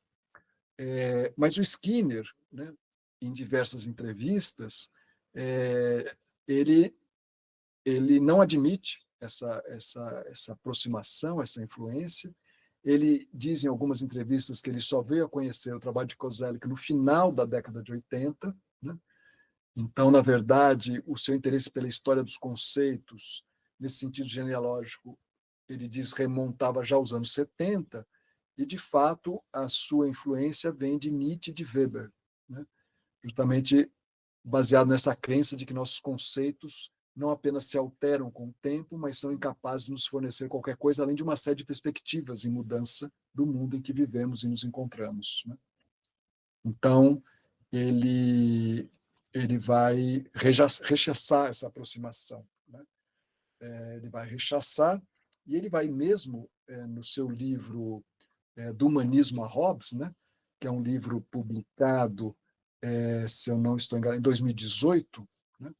Mas o Skinner, né, em diversas entrevistas, ele não admite essa aproximação, essa influência. Ele diz em algumas entrevistas que ele só veio a conhecer o trabalho de Koselleck no final da década de 80, né? Então, na verdade, o seu interesse pela história dos conceitos, nesse sentido genealógico, ele diz remontava já aos anos 70, e, de fato, a sua influência vem de Nietzsche e de Weber, né? Justamente baseado nessa crença de que nossos conceitos não apenas se alteram com o tempo, mas são incapazes de nos fornecer qualquer coisa além de uma série de perspectivas em mudança do mundo em que vivemos e nos encontramos, né? Então, ele vai rechaçar essa aproximação, né? Ele vai rechaçar, e ele vai mesmo, no seu livro Do Humanismo a Hobbes, né, que é um livro publicado, se eu não estou enganado, em 2018, né?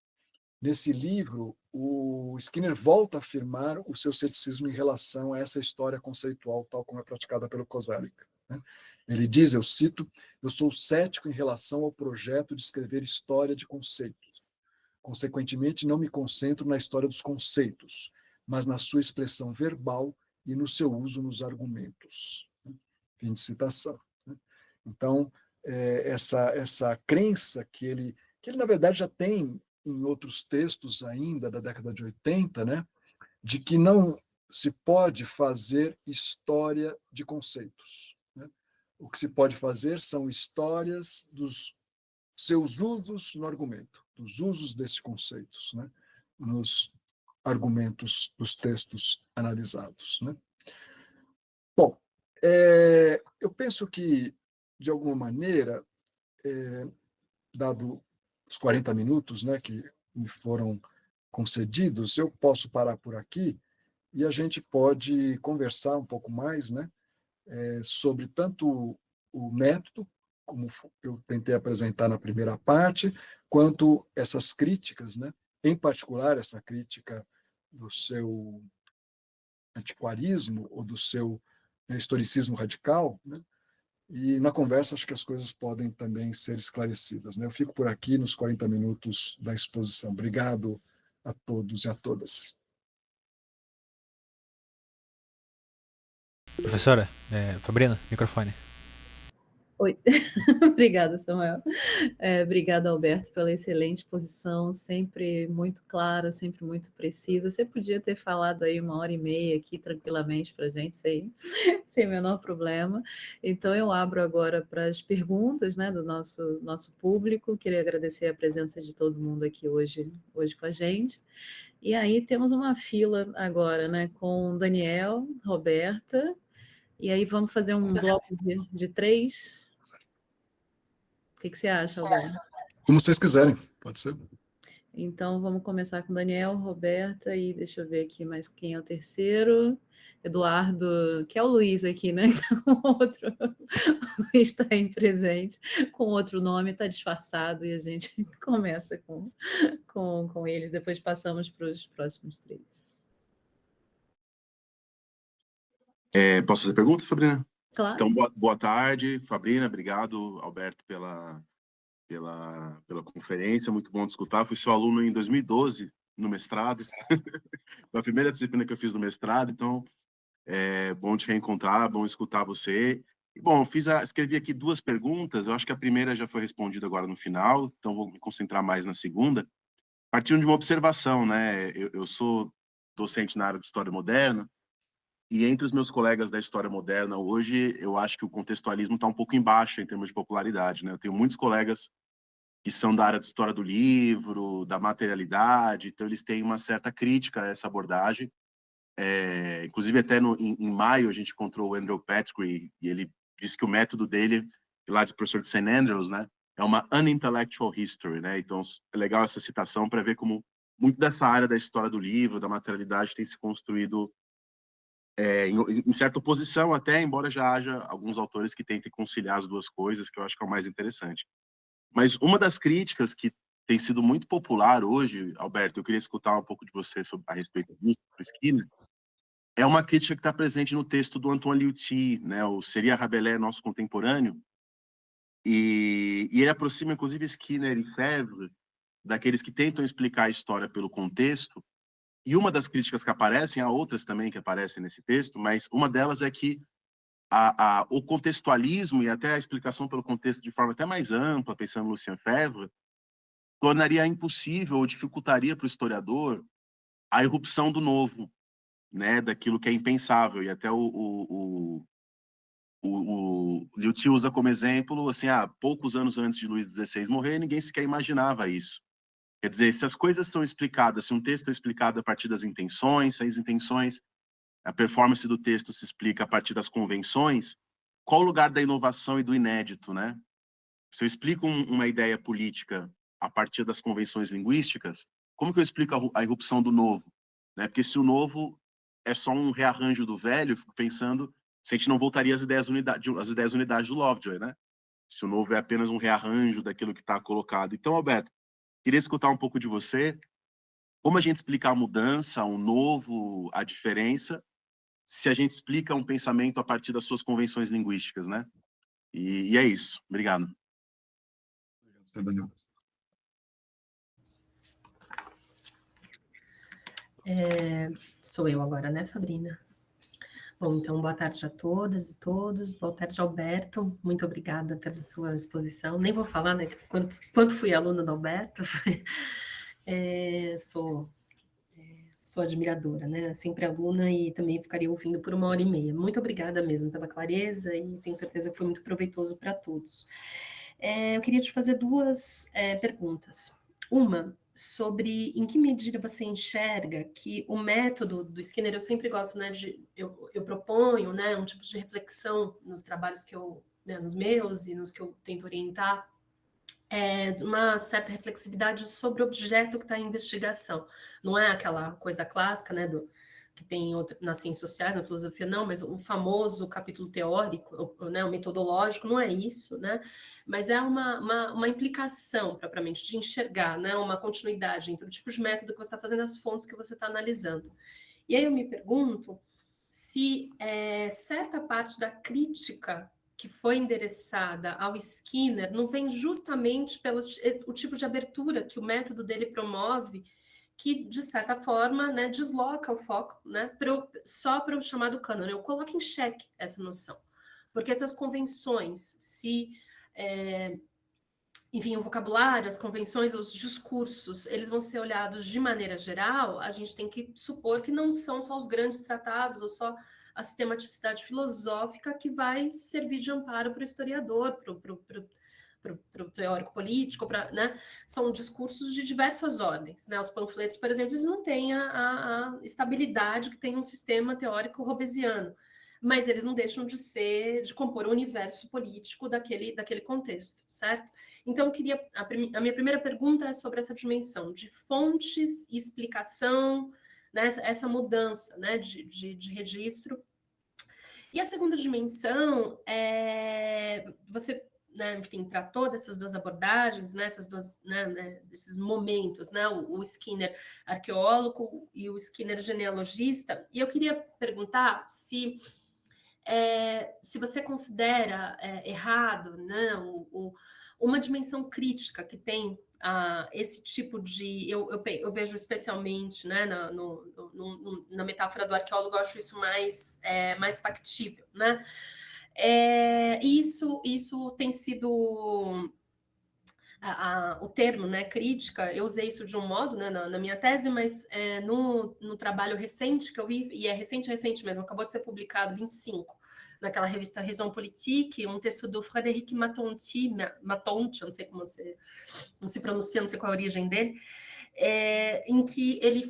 Nesse livro, o Skinner volta a afirmar o seu ceticismo em relação a essa história conceitual, tal como é praticada pelo Koselleck, né? Ele diz, eu cito, eu sou cético em relação ao projeto de escrever história de conceitos. Consequentemente, não me concentro na história dos conceitos, mas na sua expressão verbal e no seu uso nos argumentos. Fim de citação. Então, essa crença que ele, na verdade, já tem em outros textos ainda da década de 80, né, de que não se pode fazer história de conceitos, né? O que se pode fazer são histórias dos seus usos no argumento, dos usos desses conceitos, né, nos argumentos dos textos analisados, né? Bom, eu penso que, de alguma maneira, dado os 40 minutos, né, que me foram concedidos, eu posso parar por aqui e a gente pode conversar um pouco mais, né, sobre tanto o método, como eu tentei apresentar na primeira parte, quanto essas críticas, né, em particular essa crítica do seu antiquarismo ou do seu historicismo radical, né? E na conversa acho que as coisas podem também ser esclarecidas, né? Eu fico por aqui nos 40 minutos da exposição. Obrigado a todos e a todas. Professora, Fabrina, microfone. Oi, obrigada, Samuel. Obrigada, Alberto, pela excelente exposição, sempre muito clara, sempre muito precisa. Você podia ter falado aí 1h30 aqui tranquilamente para a gente, sem o menor problema. Então, eu abro agora para as perguntas, né, do nosso público. Queria agradecer a presença de todo mundo aqui hoje com a gente. E aí temos uma fila agora, né, com Daniel, Roberta, e aí vamos fazer um bloco de 3. O que você acha, Alberto? Como vocês quiserem, pode ser. Então, vamos começar com Daniel, Roberta, e deixa eu ver aqui mais quem é o terceiro. Eduardo, que é o Luiz aqui, né? Está com outro. O Luiz está aí presente, com outro nome, está disfarçado, e a gente começa com eles, depois passamos para os próximos 3. Posso fazer pergunta, Fabrina? Claro. Então, boa tarde, Fabrina. Obrigado, Alberto, pela conferência. Muito bom te escutar. Fui seu aluno em 2012, no mestrado. Foi a primeira disciplina que eu fiz no mestrado, então é bom te reencontrar, bom escutar você. E, bom, escrevi aqui 2 perguntas. Eu acho que a primeira já foi respondida agora no final, então vou me concentrar mais na segunda. Partindo de uma observação, né? Eu sou docente na área de História Moderna, e entre os meus colegas da história moderna hoje, eu acho que o contextualismo está um pouco embaixo em termos de popularidade, né? Eu tenho muitos colegas que são da área de história do livro, da materialidade, então eles têm uma certa crítica a essa abordagem. Inclusive, até em maio, a gente encontrou o Andrew Petrie, e ele disse que o método dele, lá de professor de St. Andrews, né, é uma unintellectual history, né? Então, é legal essa citação para ver como muito dessa área da história do livro, da materialidade, tem se construído em certa oposição até, embora já haja alguns autores que tentem conciliar as duas coisas, que eu acho que é o mais interessante. Mas uma das críticas que tem sido muito popular hoje, Alberto, eu queria escutar um pouco de você a respeito disso, do Skinner, é uma crítica que está presente no texto do Antoine Liotti, né, o Seria Rabelais Nosso Contemporâneo, e ele aproxima, inclusive, Skinner e Febvre daqueles que tentam explicar a história pelo contexto, e uma das críticas que aparecem, há outras também que aparecem nesse texto, mas uma delas é que o contextualismo e até a explicação pelo contexto de forma até mais ampla, pensando em Lucien Febvre, tornaria impossível ou dificultaria para o historiador a irrupção do novo, né, daquilo que é impensável. E até o Liu Tzu usa como exemplo, assim, poucos anos antes de Luís XVI morrer, ninguém sequer imaginava isso. Quer dizer, se as coisas são explicadas, se um texto é explicado a partir das intenções, se as intenções, a performance do texto se explica a partir das convenções, qual o lugar da inovação e do inédito, né? Se eu explico uma ideia política a partir das convenções linguísticas, como que eu explico a irrupção do novo? Né? Porque se o novo é só um rearranjo do velho, eu fico pensando se a gente não voltaria às ideias unidades do Lovejoy, né? Se o novo é apenas um rearranjo daquilo que está colocado. Então, Alberto, queria escutar um pouco de você, como a gente explica a mudança, o novo, a diferença, se a gente explica um pensamento a partir das suas convenções linguísticas, né? E é isso. Obrigado. Daniel. Sou eu agora, né, Fabrina? Bom, então, boa tarde a todas e todos. Boa tarde, Alberto. Muito obrigada pela sua exposição. Nem vou falar, né, quanto fui aluna do Alberto. Sou admiradora, né? Sempre aluna e também ficaria ouvindo por 1h30. Muito obrigada mesmo pela clareza e tenho certeza que foi muito proveitoso para todos. Eu queria te fazer duas perguntas. Uma, sobre em que medida você enxerga que o método do Skinner, eu sempre gosto, né, eu proponho, né, um tipo de reflexão nos trabalhos que eu, né, nos meus e nos que eu tento orientar, uma certa reflexividade sobre o objeto que está em investigação. Não é aquela coisa clássica, né, que tem nas ciências sociais, na filosofia, não, mas o famoso capítulo teórico, né, o metodológico, não é isso, né, mas é uma implicação, propriamente, de enxergar, né, uma continuidade entre o tipo de método que você está fazendo, as fontes que você está analisando. E aí eu me pergunto se certa parte da crítica que foi endereçada ao Skinner não vem justamente pelo o tipo de abertura que o método dele promove, que, de certa forma, né, desloca o foco, né, só para o chamado cânon. Eu coloco em xeque essa noção, porque essas convenções, enfim, o vocabulário, as convenções, os discursos, eles vão ser olhados de maneira geral, a gente tem que supor que não são só os grandes tratados ou só a sistematicidade filosófica que vai servir de amparo para o historiador, para o teórico político, né? São discursos de diversas ordens. Né? Os panfletos, por exemplo, eles não têm a estabilidade que tem um sistema teórico hobbesiano, mas eles não deixam de compor o universo político daquele contexto, certo? Então, a minha primeira pergunta é sobre essa dimensão de fontes e explicação, né, essa mudança, né, de registro. E a segunda dimensão você, né, enfim, tratou dessas duas abordagens, né, esses momentos, né, o Skinner arqueólogo e o Skinner genealogista, e eu queria perguntar se você considera errado, né, uma dimensão crítica que tem esse tipo de... Eu vejo especialmente, né, na metáfora do arqueólogo, eu acho isso mais factível, né? Isso tem sido... o termo, né, crítica, eu usei isso de um modo, né, na minha tese, mas no trabalho recente que eu vi, e é recente mesmo, acabou de ser publicado, 25, naquela revista Raison Politique, um texto do Frédéric Matonti, não sei como não se pronuncia, não sei qual a origem dele, em que ele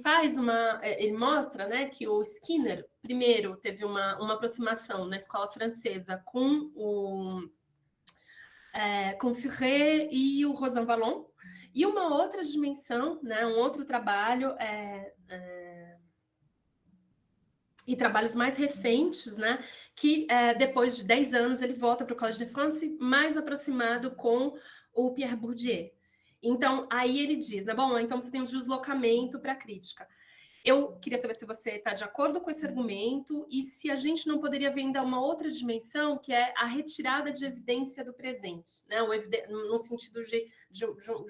ele mostra, né, que o Skinner, primeiro, teve uma aproximação na escola francesa com Ferré e o Rosanvallon, E uma outra dimensão, né, um outro trabalho e trabalhos mais recentes, né, que depois de 10 anos ele volta para o Collège de France, mais aproximado com o Pierre Bourdieu. Então, aí ele diz, né, bom, então você tem um deslocamento para a crítica. Eu queria saber se você está de acordo com esse argumento e se a gente não poderia ver ainda uma outra dimensão, que é a retirada de evidência do presente, né? No sentido de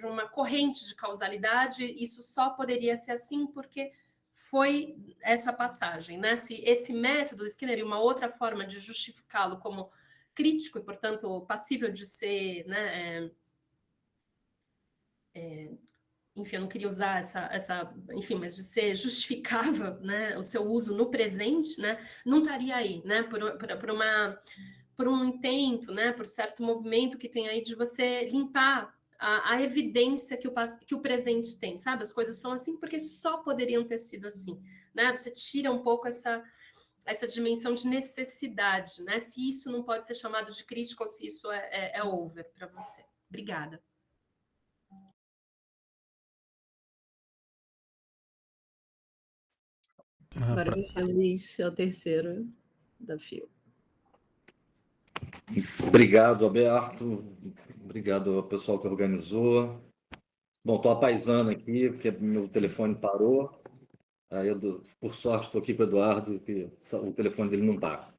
uma corrente de causalidade, isso só poderia ser assim porque foi essa passagem, né? Se esse método Skinner e uma outra forma de justificá-lo como crítico e, portanto, passível de ser, né, enfim, eu não queria usar enfim, mas de ser justificável, né, o seu uso no presente, né, não estaria aí, né, por um intento, né, por certo movimento que tem aí de você limpar a evidência que o presente tem, sabe? As coisas são assim porque só poderiam ter sido assim, né? Você tira um pouco essa dimensão de necessidade, né? Se isso não pode ser chamado de crítica ou se isso é over para você. Obrigada. Agora você, Luiz, é o terceiro da fila. Obrigado, Alberto. Obrigado ao pessoal que organizou. Bom, estou apaisando aqui, porque meu telefone parou. Aí, por sorte, estou aqui com o Eduardo, que o telefone dele não para.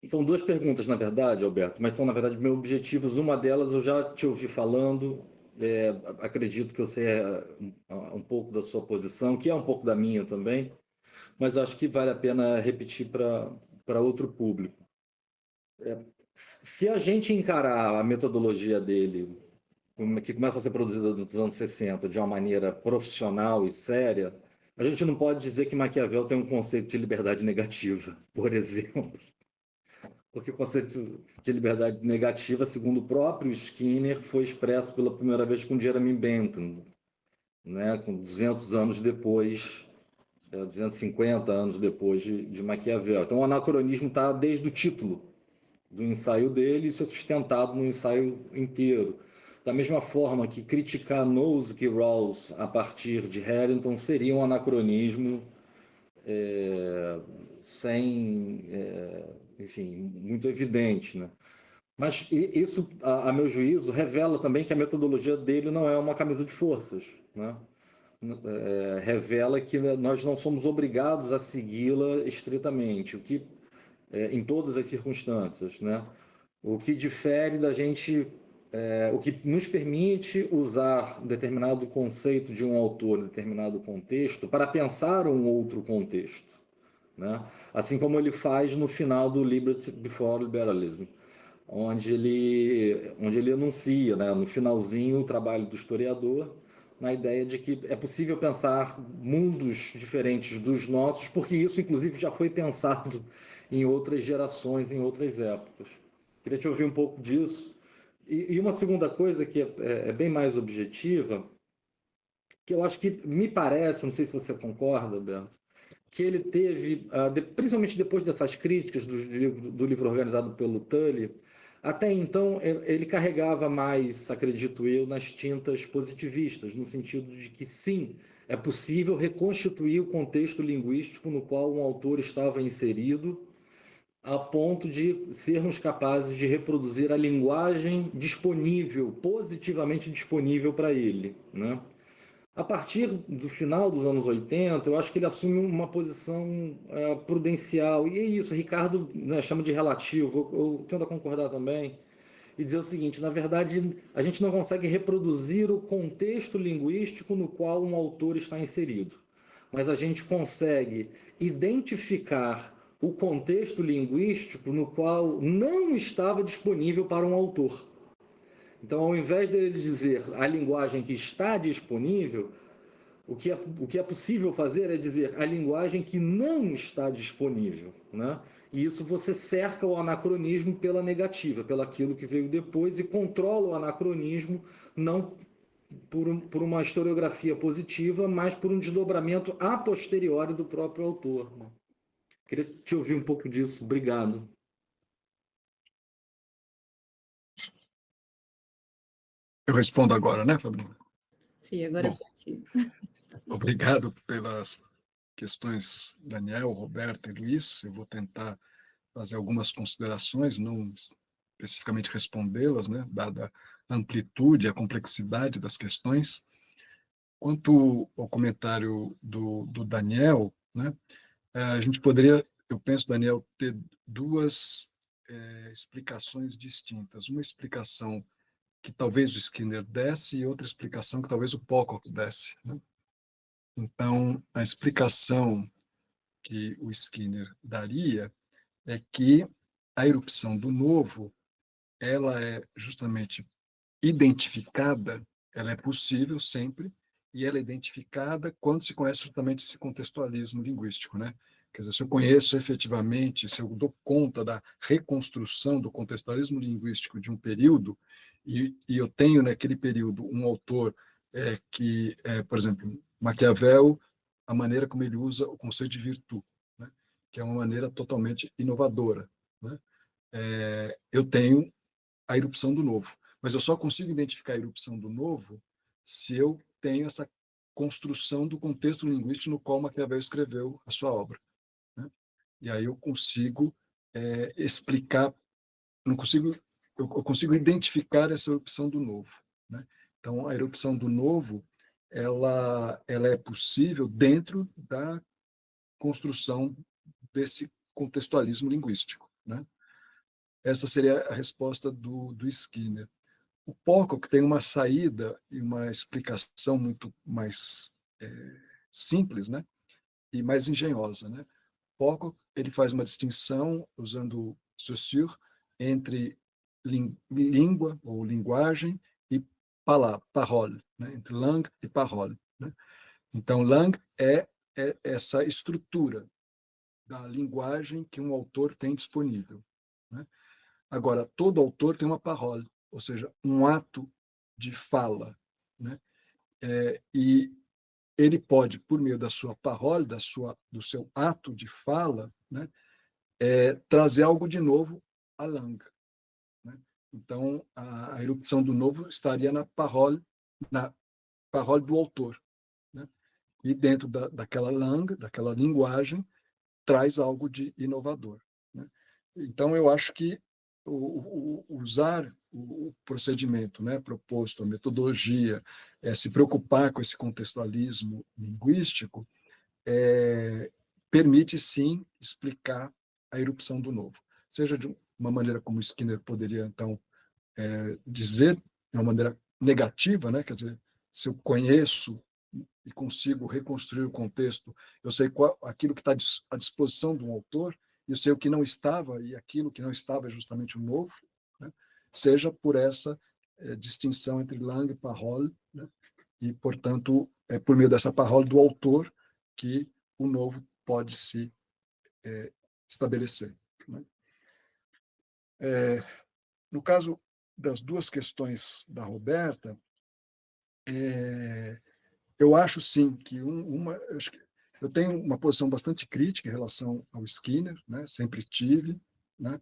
São duas perguntas, na verdade, Alberto, mas são, na verdade, meus objetivos. Uma delas eu já te ouvi falando. Acredito que eu sei um pouco da sua posição, que é um pouco da minha também, mas acho que vale a pena repetir para outro público. Se a gente encarar a metodologia dele, que começa a ser produzida nos anos 60, de uma maneira profissional e séria, a gente não pode dizer que Maquiavel tem um conceito de liberdade negativa, por exemplo. Porque o conceito de liberdade negativa, segundo o próprio Skinner, foi expresso pela primeira vez com Jeremy Bentham, né, com 200 anos depois, 250 anos depois de Maquiavel. Então o anacronismo está desde o título do ensaio dele, isso é sustentado no ensaio inteiro. Da mesma forma que criticar Nozick e Rawls a partir de Harrington seria um anacronismo enfim, muito evidente, né? Mas isso, a meu juízo, revela também que a metodologia dele não é uma camisa de forças, né? Revela que nós não somos obrigados a segui-la estritamente, o que em todas as circunstâncias, né? O que difere da gente, o que nos permite usar determinado conceito de um autor em determinado contexto para pensar um outro contexto, né? Assim como ele faz no final do Liberty Before Liberalism, onde ele enuncia, né, no finalzinho, o trabalho do historiador, na ideia de que é possível pensar mundos diferentes dos nossos, porque isso, inclusive, já foi pensado em outras gerações, em outras épocas. Queria te ouvir um pouco disso. E uma segunda coisa que é bem mais objetiva, que eu acho que me parece, não sei se você concorda, Alberto, que ele teve, principalmente depois dessas críticas do livro organizado pelo Tully, até então ele carregava mais, acredito eu, nas tintas positivistas, no sentido de que sim, é possível reconstituir o contexto linguístico no qual um autor estava inserido, a ponto de sermos capazes de reproduzir a linguagem disponível, positivamente disponível para ele, né? A partir do final dos anos 80, eu acho que ele assume uma posição prudencial. E é isso, Ricardo, né, chama de relativo, eu tento concordar também, e dizer o seguinte: na verdade, a gente não consegue reproduzir o contexto linguístico no qual um autor está inserido, mas a gente consegue identificar o contexto linguístico no qual não estava disponível para um autor. Então, ao invés dele dizer a linguagem que está disponível, o que é possível fazer é dizer a linguagem que não está disponível, né? E isso você cerca o anacronismo pela negativa, pelo aquilo que veio depois, e controla o anacronismo não por uma historiografia positiva, mas por um desdobramento a posteriori do próprio autor, né? Queria te ouvir um pouco disso. Obrigado. Eu respondo agora, né, Fabrina? Sim, agora é Bom, para ti. obrigado pelas questões, Daniel, Roberta e Luiz. Eu vou tentar fazer algumas considerações, não especificamente respondê-las, né, dada a amplitude, a complexidade das questões. Quanto ao comentário do Daniel, né, a gente poderia, eu penso, Daniel, ter duas explicações distintas. Uma explicação que talvez o Skinner desse e outra explicação que talvez o Pocock desse, né? Então, a explicação que o Skinner daria é que a erupção do novo, ela é justamente identificada, ela é possível sempre, e ela é identificada quando se conhece justamente esse contextualismo linguístico, né? Quer dizer, se eu conheço efetivamente, se eu dou conta da reconstrução do contextualismo linguístico de um período, e eu tenho naquele período um autor por exemplo, Maquiavel, a maneira como ele usa o conceito de virtude, né? Que é uma maneira totalmente inovadora, né? Eu tenho a erupção do novo. Mas eu só consigo identificar a erupção do novo se eu tenho essa construção do contexto linguístico no qual Maquiavel escreveu a sua obra, né? E aí eu consigo explicar, não consigo, eu consigo identificar essa erupção do novo, né? Então, a erupção do novo, ela é possível dentro da construção desse contextualismo linguístico, né? Essa seria a resposta do Skinner. O Pocock tem uma saída e uma explicação muito mais simples, né? E mais engenhosa, né? Pocock, ele faz uma distinção, usando Saussure, entre língua ou linguagem e parole, né? Entre langue e parole, né? Então, langue é essa estrutura da linguagem que um autor tem disponível, né? Agora, todo autor tem uma parole, ou seja, um ato de fala, né? E ele pode, por meio da sua parole, do seu ato de fala, né, trazer algo de novo à langue, né? Então, a erupção do novo estaria na parole do autor, né? E dentro daquela langue, daquela linguagem, traz algo de inovador, né? Então, eu acho que usar o procedimento, né, proposto, a metodologia, se preocupar com esse contextualismo linguístico, permite, sim, explicar a erupção do novo. Seja de uma maneira como Skinner poderia, então, dizer, de uma maneira negativa, né, quer dizer, se eu conheço e consigo reconstruir o contexto, eu sei aquilo que está à disposição de um autor, eu sei o que não estava, e aquilo que não estava é justamente o novo, né? Seja por essa distinção entre langue e parole, né? E, portanto, é por meio dessa parole do autor que o novo pode se estabelecer, né? No caso das duas questões da Roberta, eu acho sim que eu tenho uma posição bastante crítica em relação ao Skinner, né? Sempre tive, né?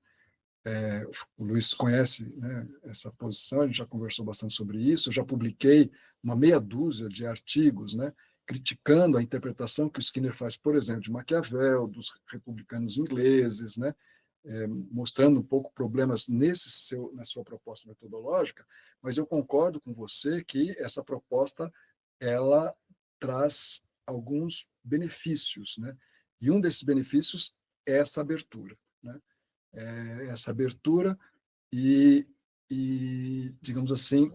O Luiz conhece, né, essa posição, a gente já conversou bastante sobre isso, eu já publiquei uma meia dúzia de artigos, né, criticando a interpretação que o Skinner faz, por exemplo, de Maquiavel, dos republicanos ingleses, né, mostrando um pouco problemas na sua proposta metodológica, mas eu concordo com você que essa proposta ela traz alguns benefícios, né? E um desses benefícios é essa abertura, né? Essa abertura e digamos assim,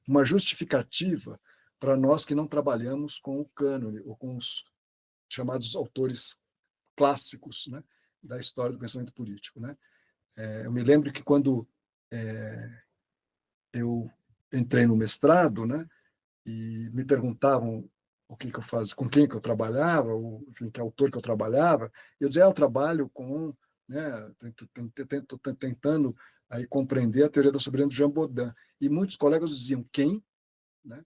uma justificativa para nós que não trabalhamos com o cânone ou com os chamados autores clássicos, né, da história do pensamento político, né? Eu me lembro que quando eu entrei no mestrado, né, e me perguntavam o que eu fazia, com quem que eu trabalhava, ou enfim, que autor que eu trabalhava, eu dizia, eu trabalho com, né, tentando aí compreender a teoria da soberania do Jean Bodin. E muitos colegas diziam, quem? Né?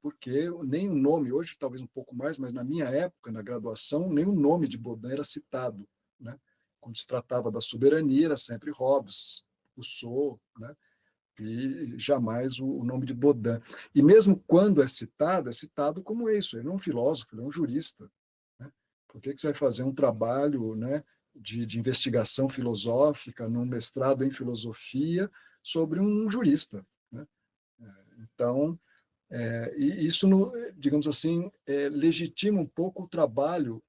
Porque nem o nome, hoje talvez um pouco mais, mas na minha época, na graduação, nem o nome de Bodin era citado, né? Quando se tratava da soberania, era sempre Hobbes, Rousseau, né? e jamais o nome de Baudin. E mesmo quando é citado como isso, ele não é um filósofo, ele é um jurista. Né? Por que você vai fazer um trabalho, né, de investigação filosófica, num mestrado em filosofia, sobre um jurista? Né? Então, e isso, digamos assim, legitima um pouco o trabalho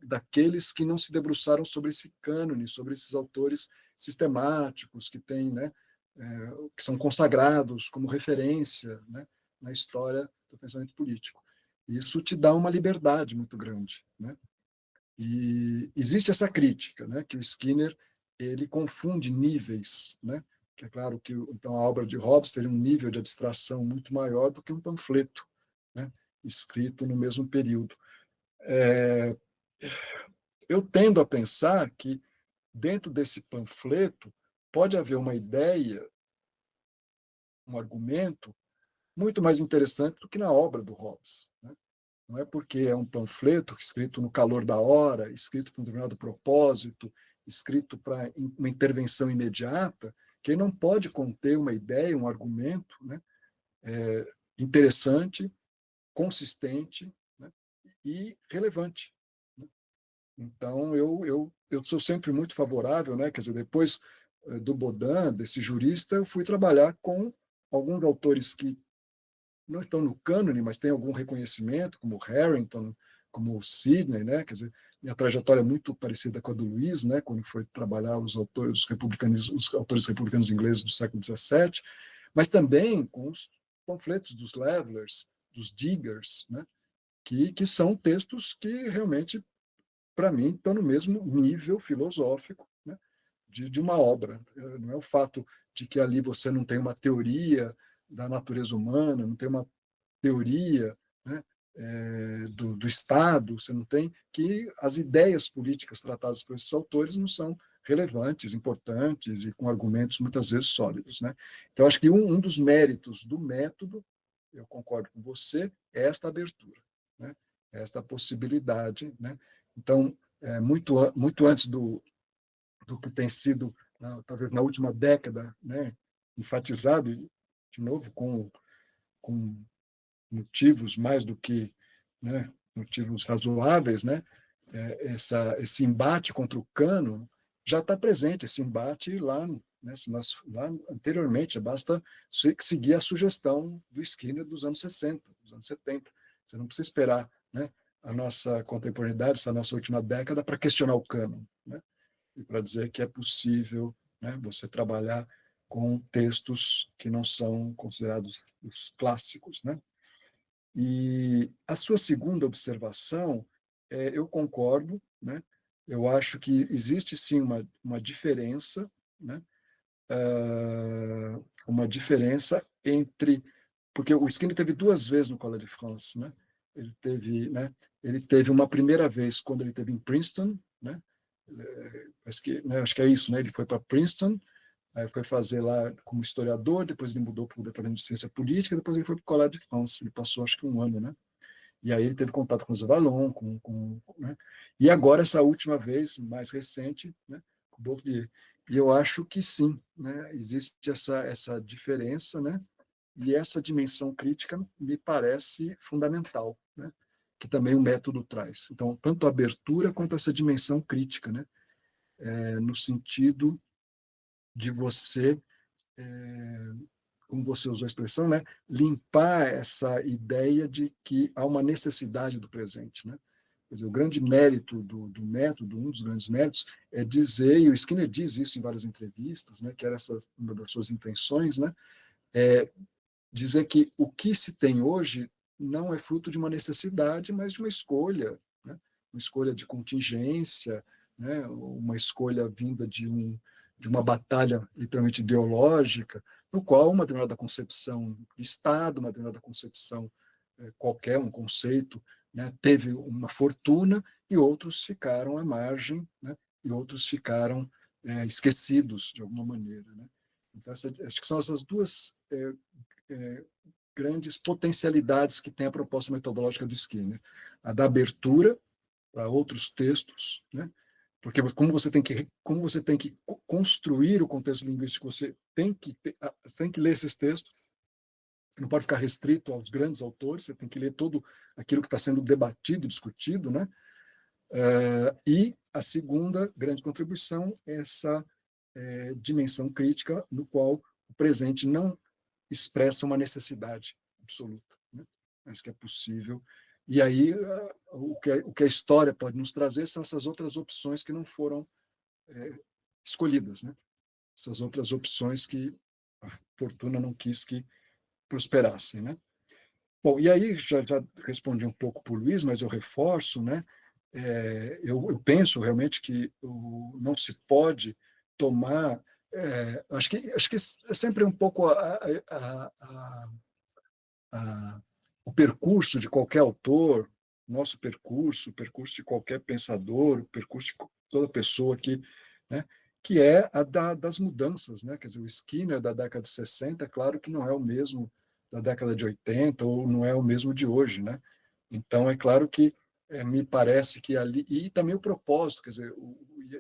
daqueles que não se debruçaram sobre esse cânone, sobre esses autores sistemáticos que têm, né, que são consagrados como referência, né, na história do pensamento político. Isso te dá uma liberdade muito grande, né? E existe essa crítica, né, que o Skinner ele confunde níveis, né? Que é claro que então a obra de Hobbes teria um nível de abstração muito maior do que um panfleto, né, escrito no mesmo período. Eu tendo a pensar que dentro desse panfleto pode haver uma ideia, um argumento muito mais interessante do que na obra do Hobbes, né? Não é porque é um panfleto escrito no calor da hora, escrito para um determinado propósito, escrito para uma intervenção imediata, que ele não pode conter uma ideia, um argumento, né, interessante, consistente, né, e relevante. Né? Então, eu sou sempre muito favorável, né? Quer dizer, depois do Baudin, desse jurista, eu fui trabalhar com alguns autores que não estão no cânone, mas têm algum reconhecimento, como Harrington, como Sidney, né? Quer dizer, minha trajetória é muito parecida com a do Luiz, né? Quando foi trabalhar os autores republicanos ingleses do século XVII, mas também com os panfletos dos Levelers, dos Diggers, né? Que são textos que realmente, para mim, estão no mesmo nível filosófico, né, de uma obra. Não é o fato de que ali você não tem uma teoria da natureza humana, não tem uma teoria, né, do Estado, você não tem que as ideias políticas tratadas por esses autores não são relevantes, importantes e com argumentos muitas vezes sólidos. Né? Então, acho que um dos méritos do método, eu concordo com você, é esta abertura, né? Esta possibilidade. Né? Então, muito antes do que tem sido, talvez na última década, né, enfatizado, de novo, com motivos mais do que, né, motivos razoáveis, né, esse embate contra o cano já está presente, esse embate lá, né, lá anteriormente, basta seguir a sugestão do Skinner dos anos 60, dos anos 70. Você não precisa esperar, né, a nossa contemporaneidade, essa nossa última década, para questionar o cano, né, e para dizer que é possível, né, você trabalhar com textos que não são considerados os clássicos, né? E a sua segunda observação, eu concordo, né? Eu acho que existe sim uma diferença, né? Uma diferença entre, porque o Skinner teve duas vezes no Collège de France, né? Ele teve, né? Ele teve uma primeira vez quando ele teve em Princeton, né? Acho que é isso, né? Ele foi para Princeton, aí foi fazer lá como historiador, depois ele mudou para o departamento de ciência política, depois ele foi para o Collège de France, ele passou acho que um ano, né? E aí ele teve contato com o Zavalon, né? E agora essa última vez, mais recente, né? Com o Bourdieu. E eu acho que sim, né? Existe essa diferença, né? E essa dimensão crítica me parece fundamental, né? Que também o método traz. Então, tanto a abertura quanto essa dimensão crítica, né? No sentido de você, como você usou a expressão, né, limpar essa ideia de que há uma necessidade do presente. Né? Quer dizer, o grande mérito do método, um dos grandes méritos, é dizer, e o Skinner diz isso em várias entrevistas, né, que era uma das suas intenções, né, é dizer que o que se tem hoje não é fruto de uma necessidade, mas de uma escolha, né? Uma escolha de contingência, né? Uma escolha vinda de uma batalha literalmente ideológica, no qual uma determinada concepção de Estado, uma determinada concepção qualquer, um conceito, né? Teve uma fortuna e outros ficaram à margem, né? E outros ficaram esquecidos de alguma maneira. Né? Então, acho que são essas duas grandes potencialidades que tem a proposta metodológica do Skinner. A da abertura para outros textos, né? porque como você tem que construir o contexto linguístico, você tem que ler esses textos. Você não pode ficar restrito aos grandes autores, você tem que ler todo aquilo que está sendo debatido, discutido, né? E a segunda grande contribuição é essa dimensão crítica, no qual o presente não expressa uma necessidade absoluta, né? Mas que é possível. E aí, o que a história pode nos trazer são essas outras opções que não foram escolhidas, né? Essas outras opções que a fortuna não quis que prosperassem, né? Bom, e aí já respondi um pouco para o Luiz, mas eu reforço, né? Eu penso realmente que não se pode tomar. Acho que é sempre um pouco o percurso de qualquer autor, nosso percurso, o percurso de qualquer pensador, o percurso de toda pessoa né, que é das mudanças, né? Quer dizer, o Skinner da década de 60, claro que não é o mesmo da década de 80 ou não é o mesmo de hoje, né? Então, é claro que me parece que ali... E também o propósito, quer dizer,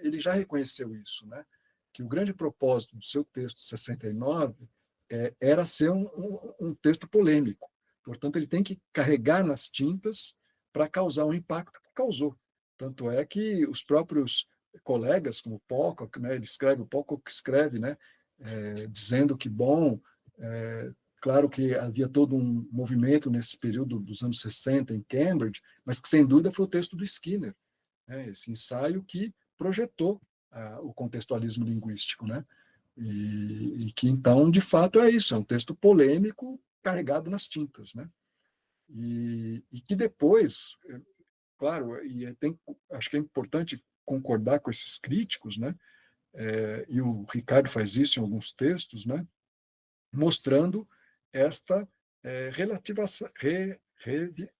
ele já reconheceu isso, né? Que o grande propósito do seu texto de 69 era ser um texto polêmico. Portanto, ele tem que carregar nas tintas para causar um impacto que causou. Tanto é que os próprios colegas, como o Pocock, né, o Pocock escreve, né, dizendo que, bom, claro que havia todo um movimento nesse período dos anos 60 em Cambridge, mas que, sem dúvida, foi o texto do Skinner, né, esse ensaio que projetou o contextualismo linguístico, né? E que, então, de fato, é isso, é um texto polêmico carregado nas tintas, né? E que depois, claro, acho que é importante concordar com esses críticos, né? E o Ricardo faz isso em alguns textos, né? Mostrando esta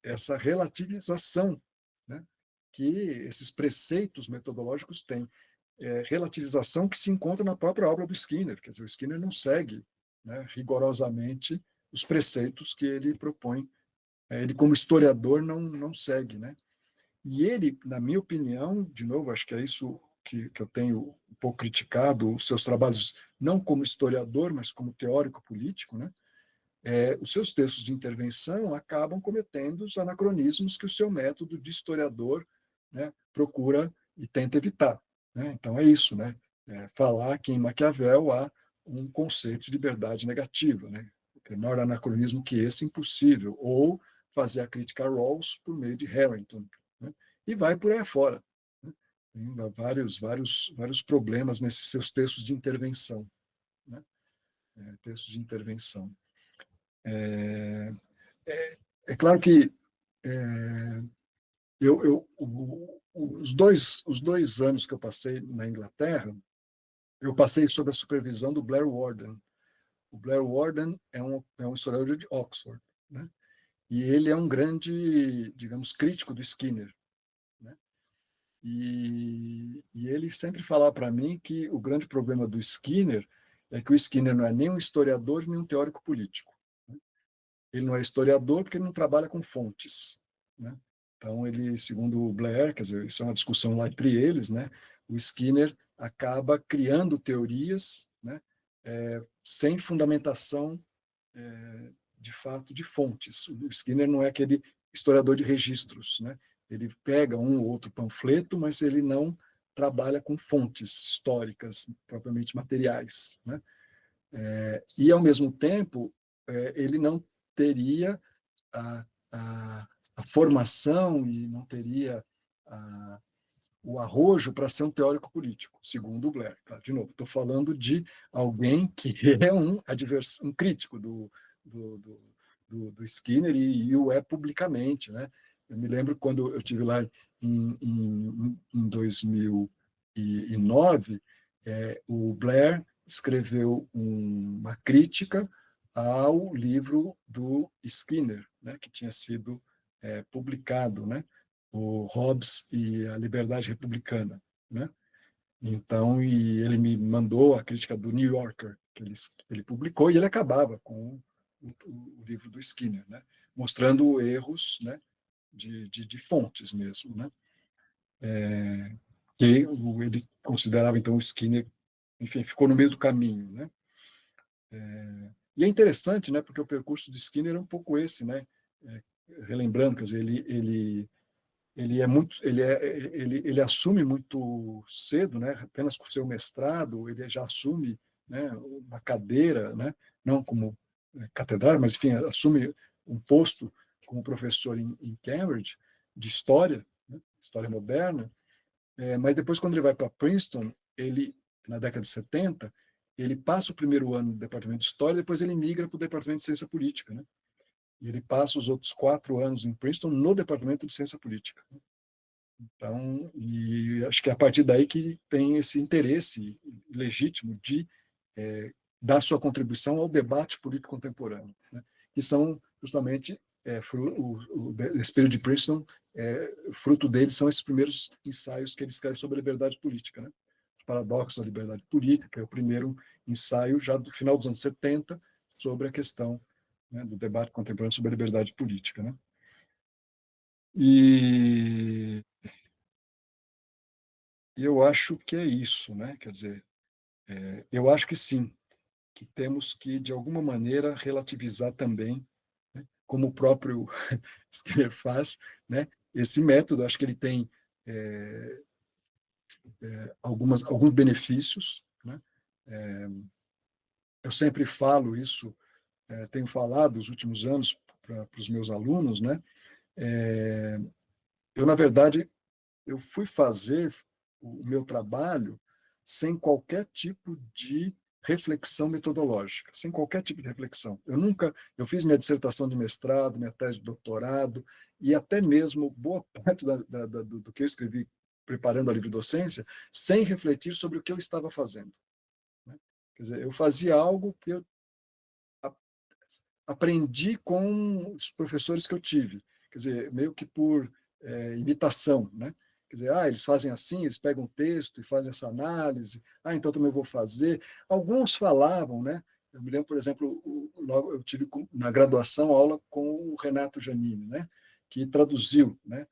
essa relativização, né? Que esses preceitos metodológicos têm. Relativização que se encontra na própria obra do Skinner. Quer dizer, o Skinner não segue, né, rigorosamente os preceitos que ele propõe. Ele, como historiador, não segue, né? E ele, na minha opinião, de novo, acho que é isso que eu tenho um pouco criticado, os seus trabalhos, não como historiador, mas como teórico político, né? Os seus textos de intervenção acabam cometendo os anacronismos que o seu método de historiador, né, procura e tenta evitar, né? Então é isso, né? Falar que em Maquiavel há um conceito de liberdade negativa, né? Maior anacronismo que esse, impossível. Ou fazer a crítica a Rawls por meio de Harrington, né? E vai por aí afora, né? Tem vários problemas nesses seus textos de intervenção, né? Textos de intervenção. É claro que os dois anos que eu passei na Inglaterra, eu passei sob a supervisão do Blair Warden. O Blair Warden é um historiador de Oxford, né? E ele é um grande, digamos, crítico do Skinner, né? E ele sempre falava para mim que o grande problema do Skinner é que o Skinner não é nem um historiador nem um teórico político, né? Ele não é historiador porque ele não trabalha com fontes, né? Então, ele, segundo o Blair, quer dizer, isso é uma discussão lá entre eles, né? O Skinner acaba criando teorias, né, sem fundamentação, de fato, de fontes. O Skinner não é aquele historiador de registros, né? Ele pega um ou outro panfleto, mas ele não trabalha com fontes históricas propriamente materiais, né? E, ao mesmo tempo, ele não teria a, a formação e não teria o arrojo para ser um teórico político, segundo o Blair. De novo, estou falando de alguém que é um crítico do Skinner e o é publicamente, né? Eu me lembro quando eu estive lá em 2009, o Blair escreveu uma crítica ao livro do Skinner, né, que tinha sido publicado, né, o Hobbes e a Liberdade Republicana, né? Então, e ele me mandou a crítica do New Yorker, que ele publicou, e ele acabava com o livro do Skinner, né, mostrando erros, né, de fontes mesmo, né? que ele considerava, então, o Skinner, enfim, ficou no meio do caminho, né? E é interessante, né, porque o percurso de Skinner é um pouco esse, né? Relembrando, quer dizer, ele assume muito cedo, né? Apenas com seu mestrado, ele já assume, né, uma cadeira, né? Não como catedrário, mas enfim, assume um posto como professor em Cambridge de história, né, história moderna. Mas depois, quando ele vai para Princeton, ele na década de 70, ele passa o primeiro ano no departamento de história, depois ele migra para o departamento de ciência política, né? E ele passa os outros 4 anos em Princeton no departamento de ciência política. Então, e acho que é a partir daí que tem esse interesse legítimo de dar sua contribuição ao debate político contemporâneo, né? Que são justamente esse período de Princeton, fruto deles são esses primeiros ensaios que ele escreve sobre a liberdade política, né? Os paradoxos da liberdade política, que é o primeiro ensaio já do final dos anos 70 sobre a questão, né, do debate contemporâneo sobre a liberdade política, né? E eu acho que é isso, né? Quer dizer, eu acho que sim, que temos que, de alguma maneira, relativizar também, né, como o próprio Skinner faz, né, esse método. Acho que ele tem alguns benefícios, né? Eu sempre falo isso, tenho falado nos últimos anos para os meus alunos, né? Eu, na verdade, eu fui fazer o meu trabalho sem qualquer tipo de reflexão metodológica, sem qualquer tipo de reflexão. Eu fiz minha dissertação de mestrado, minha tese de doutorado, e até mesmo boa parte do que eu escrevi preparando a livre docência, sem refletir sobre o que eu estava fazendo, né? Quer dizer, eu fazia algo que eu aprendi com os professores que eu tive, quer dizer, meio que por imitação, né? Quer dizer, eles fazem assim, eles pegam o texto e fazem essa análise, então também vou fazer. Alguns falavam, né? Eu me lembro, por exemplo, eu tive na graduação aula com o Renato Giannini, né? Que traduziu, né?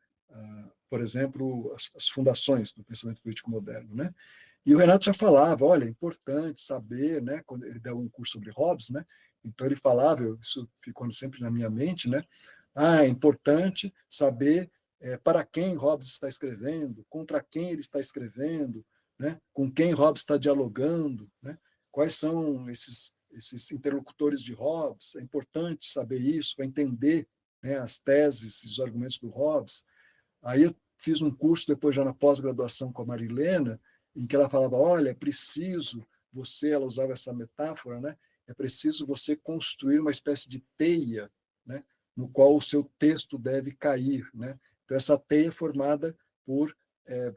Por exemplo, as fundações do pensamento político moderno, né? E o Renato já falava, olha, é importante saber, né? Quando ele deu um curso sobre Hobbes, né? Então ele falava, isso ficou sempre na minha mente, né? É importante saber para quem Hobbes está escrevendo, contra quem ele está escrevendo, né? Com quem Hobbes está dialogando, né? Quais são esses interlocutores de Hobbes. É importante saber isso para entender, né, as teses e os argumentos do Hobbes. Aí eu fiz um curso depois já na pós-graduação com a Marilena, em que ela falava, olha, é preciso ela usava essa metáfora, né? É preciso você construir uma espécie de teia, né, no qual o seu texto deve cair, né? Então, essa teia é formada por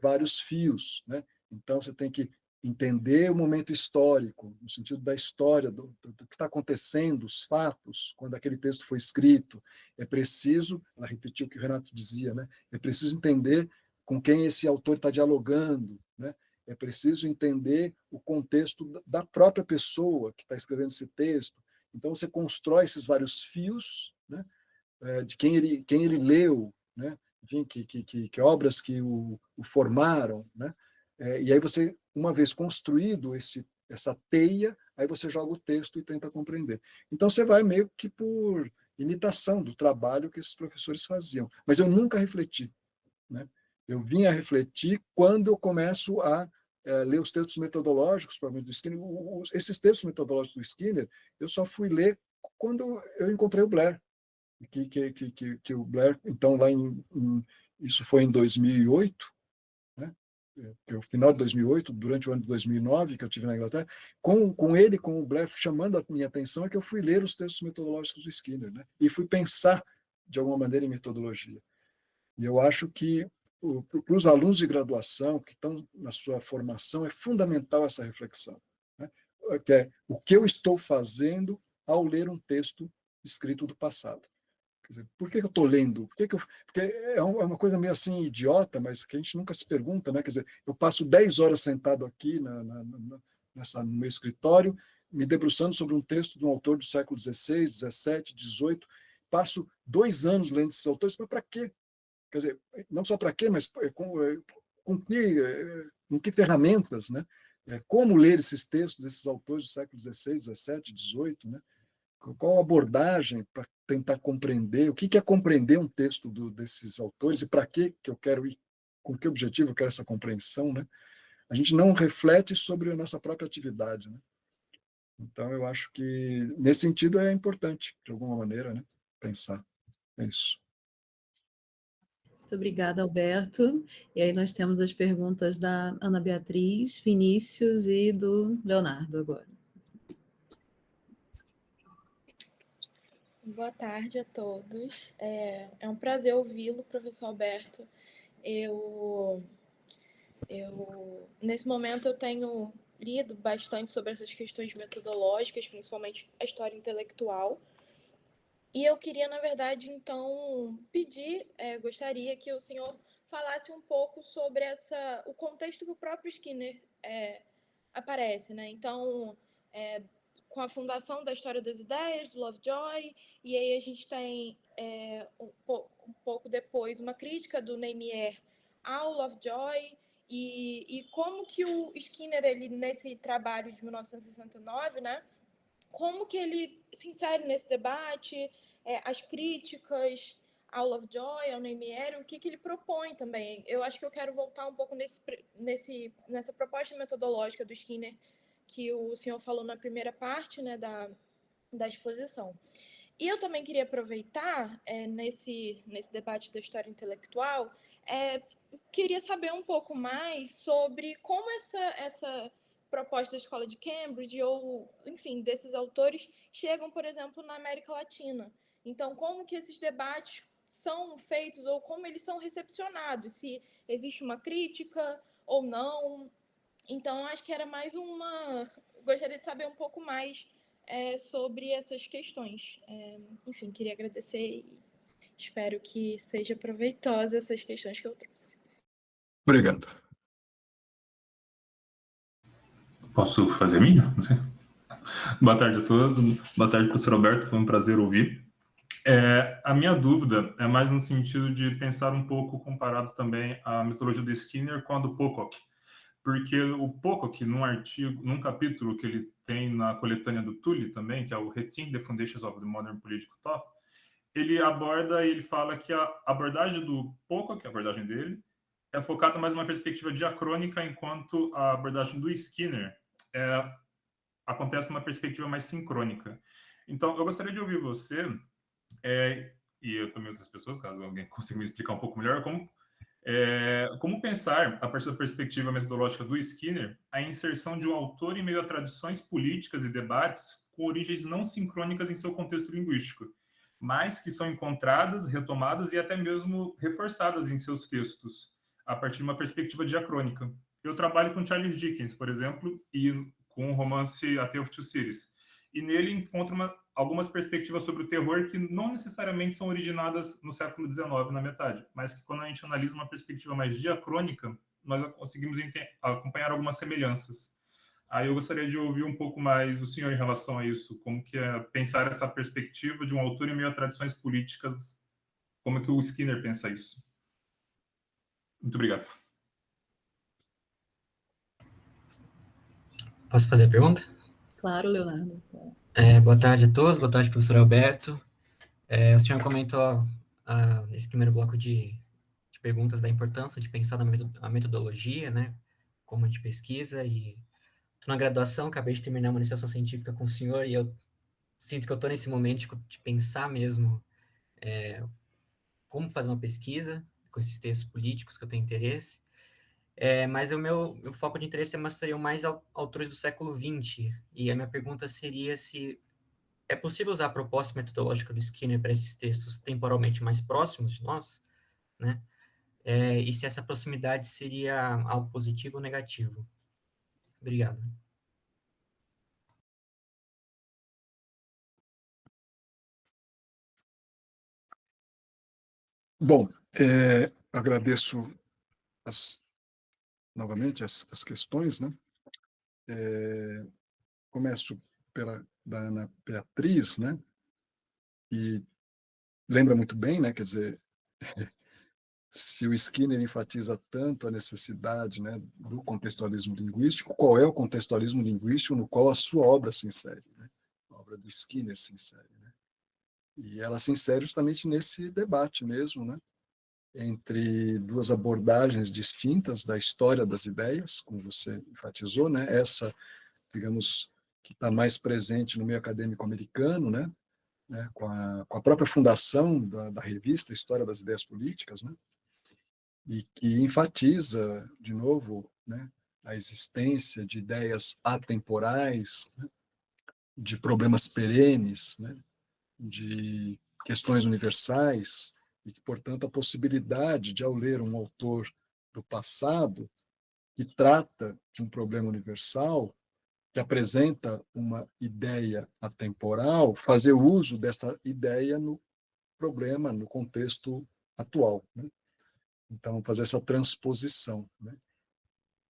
vários fios, né? Então, você tem que entender o momento histórico, no sentido da história, do que está acontecendo, os fatos, quando aquele texto foi escrito. É preciso, ela repetiu o que o Renato dizia, né? É preciso entender com quem esse autor está dialogando, né? É preciso entender o contexto da própria pessoa que está escrevendo esse texto. Então, você constrói esses vários fios, né, de quem ele leu, né, enfim, que obras que o formaram, né? E aí você, uma vez construído essa teia, aí você joga o texto e tenta compreender. Então, você vai meio que por imitação do trabalho que esses professores faziam. Mas eu nunca refleti, né? Eu vim a refletir quando eu começo a ler os textos metodológicos, provavelmente, do Skinner. Esses textos metodológicos do Skinner, eu só fui ler quando eu encontrei o Blair. Que o Blair, então, isso foi em 2008, né? Que é o final de 2008, durante o ano de 2009, que eu tive na Inglaterra, com ele, com o Blair, chamando a minha atenção, é que eu fui ler os textos metodológicos do Skinner, né? E fui pensar, de alguma maneira, em metodologia. E eu acho que para os alunos de graduação que estão na sua formação é fundamental essa reflexão, né? Que é o que eu estou fazendo ao ler um texto escrito do passado. Quer dizer, por que eu estou lendo? Porque é uma coisa meio assim idiota, mas que a gente nunca se pergunta, né? Quer dizer, eu passo 10 horas sentado aqui no meu escritório, me debruçando sobre um texto de um autor do século XVI, XVII, XVIII, passo 2 anos lendo esses autores, mas para quê? Quer dizer, não só para quê, mas com que ferramentas, né? Como ler esses textos desses autores do século XVI, XVII, XVIII, né? Qual a abordagem para tentar compreender, o que é compreender um texto desses autores e para que eu quero ir, com que objetivo eu quero essa compreensão, né? A gente não reflete sobre a nossa própria atividade, né? Então, eu acho que, nesse sentido, é importante, de alguma maneira, né? Pensar. É isso. Muito obrigada, Alberto. E aí nós temos as perguntas da Ana Beatriz, Vinícius e do Leonardo agora. Boa tarde a todos. É um prazer ouvi-lo, professor Alberto. Nesse momento, eu tenho lido bastante sobre essas questões metodológicas, principalmente a história intelectual. E eu queria, na verdade, então, gostaria que o senhor falasse um pouco sobre o contexto que o próprio Skinner aparece, né? Então, com a fundação da História das Ideias, do Lovejoy, e aí a gente tem um pouco depois uma crítica do Neimier ao Lovejoy, e como que o Skinner, ele, nesse trabalho de 1969, né, como que ele se insere nesse debate, as críticas ao Lovejoy, ao Neimier, o que ele propõe também. Eu acho que eu quero voltar um pouco nessa proposta metodológica do Skinner que o senhor falou na primeira parte, né, da exposição. E eu também queria aproveitar, nesse debate da história intelectual, queria saber um pouco mais sobre como essa proposta da Escola de Cambridge, ou, enfim, desses autores, chegam, por exemplo, na América Latina. Então, como que esses debates são feitos, ou como eles são recepcionados, se existe uma crítica ou não. Então, acho que era mais gostaria de saber um pouco mais sobre essas questões. Enfim, queria agradecer e espero que seja proveitosa essas questões que eu trouxe. Obrigado. Posso fazer minha? Não sei. Boa tarde a todos. Boa tarde, professor Alberto. Foi um prazer ouvir. A minha dúvida é mais no sentido de pensar um pouco comparado também a metodologia do Skinner com a do Pocock. Porque o Pocock, num capítulo que ele tem na coletânea do Tully também, que é o Rethink the Foundations of the Modern Political Thought, ele aborda e ele fala que a abordagem do Pocock, a abordagem dele, é focada mais numa perspectiva diacrônica, enquanto a abordagem do Skinner acontece numa perspectiva mais sincrônica. Então, eu gostaria de ouvir você, e eu também outras pessoas, caso alguém consiga me explicar um pouco melhor, como pensar, a partir da perspectiva metodológica do Skinner, a inserção de um autor em meio a tradições políticas e debates com origens não sincrônicas em seu contexto linguístico, mas que são encontradas, retomadas e até mesmo reforçadas em seus textos, a partir de uma perspectiva diacrônica. Eu trabalho com Charles Dickens, por exemplo, e com o romance A Tale of Two Cities, e nele encontro algumas perspectivas sobre o terror que não necessariamente são originadas no século XIX, na metade, mas que quando a gente analisa uma perspectiva mais diacrônica, nós conseguimos acompanhar algumas semelhanças. Aí eu gostaria de ouvir um pouco mais do senhor em relação a isso, como que é pensar essa perspectiva de um autor em meio a tradições políticas, como é que o Skinner pensa isso. Muito obrigado. Posso fazer a pergunta? Claro, Leonardo. Boa tarde a todos, boa tarde, professor Alberto. O senhor comentou nesse primeiro bloco de perguntas da importância de pensar na metodologia, né, como a gente pesquisa, e estou na graduação, acabei de terminar uma iniciação científica com o senhor, e eu sinto que eu estou nesse momento de pensar mesmo como fazer uma pesquisa com esses textos políticos que eu tenho interesse. Mas o meu foco de interesse seriam mais autores do século XX, e a minha pergunta seria se é possível usar a proposta metodológica do Skinner para esses textos temporalmente mais próximos de nós, né? E se essa proximidade seria algo positivo ou negativo. Obrigado. Bom, agradeço novamente as questões, né? Começo da Ana Beatriz, né? E lembra muito bem, né? Quer dizer, se o Skinner enfatiza tanto a necessidade, né, do contextualismo linguístico, qual é o contextualismo linguístico no qual a sua obra se insere, né? A obra do Skinner se insere, né? E ela se insere justamente nesse debate mesmo, né, entre duas abordagens distintas da história das ideias, como você enfatizou, né? Essa, digamos, que está mais presente no meio acadêmico americano, né? Com a própria fundação da revista História das Ideias Políticas, né? E que enfatiza, de novo, né, a existência de ideias atemporais, né, de problemas perenes, né, de questões universais, e que, portanto, a possibilidade de, ao ler um autor do passado que trata de um problema universal, que apresenta uma ideia atemporal, fazer uso dessa ideia no problema, no contexto atual, né? Então, fazer essa transposição, né?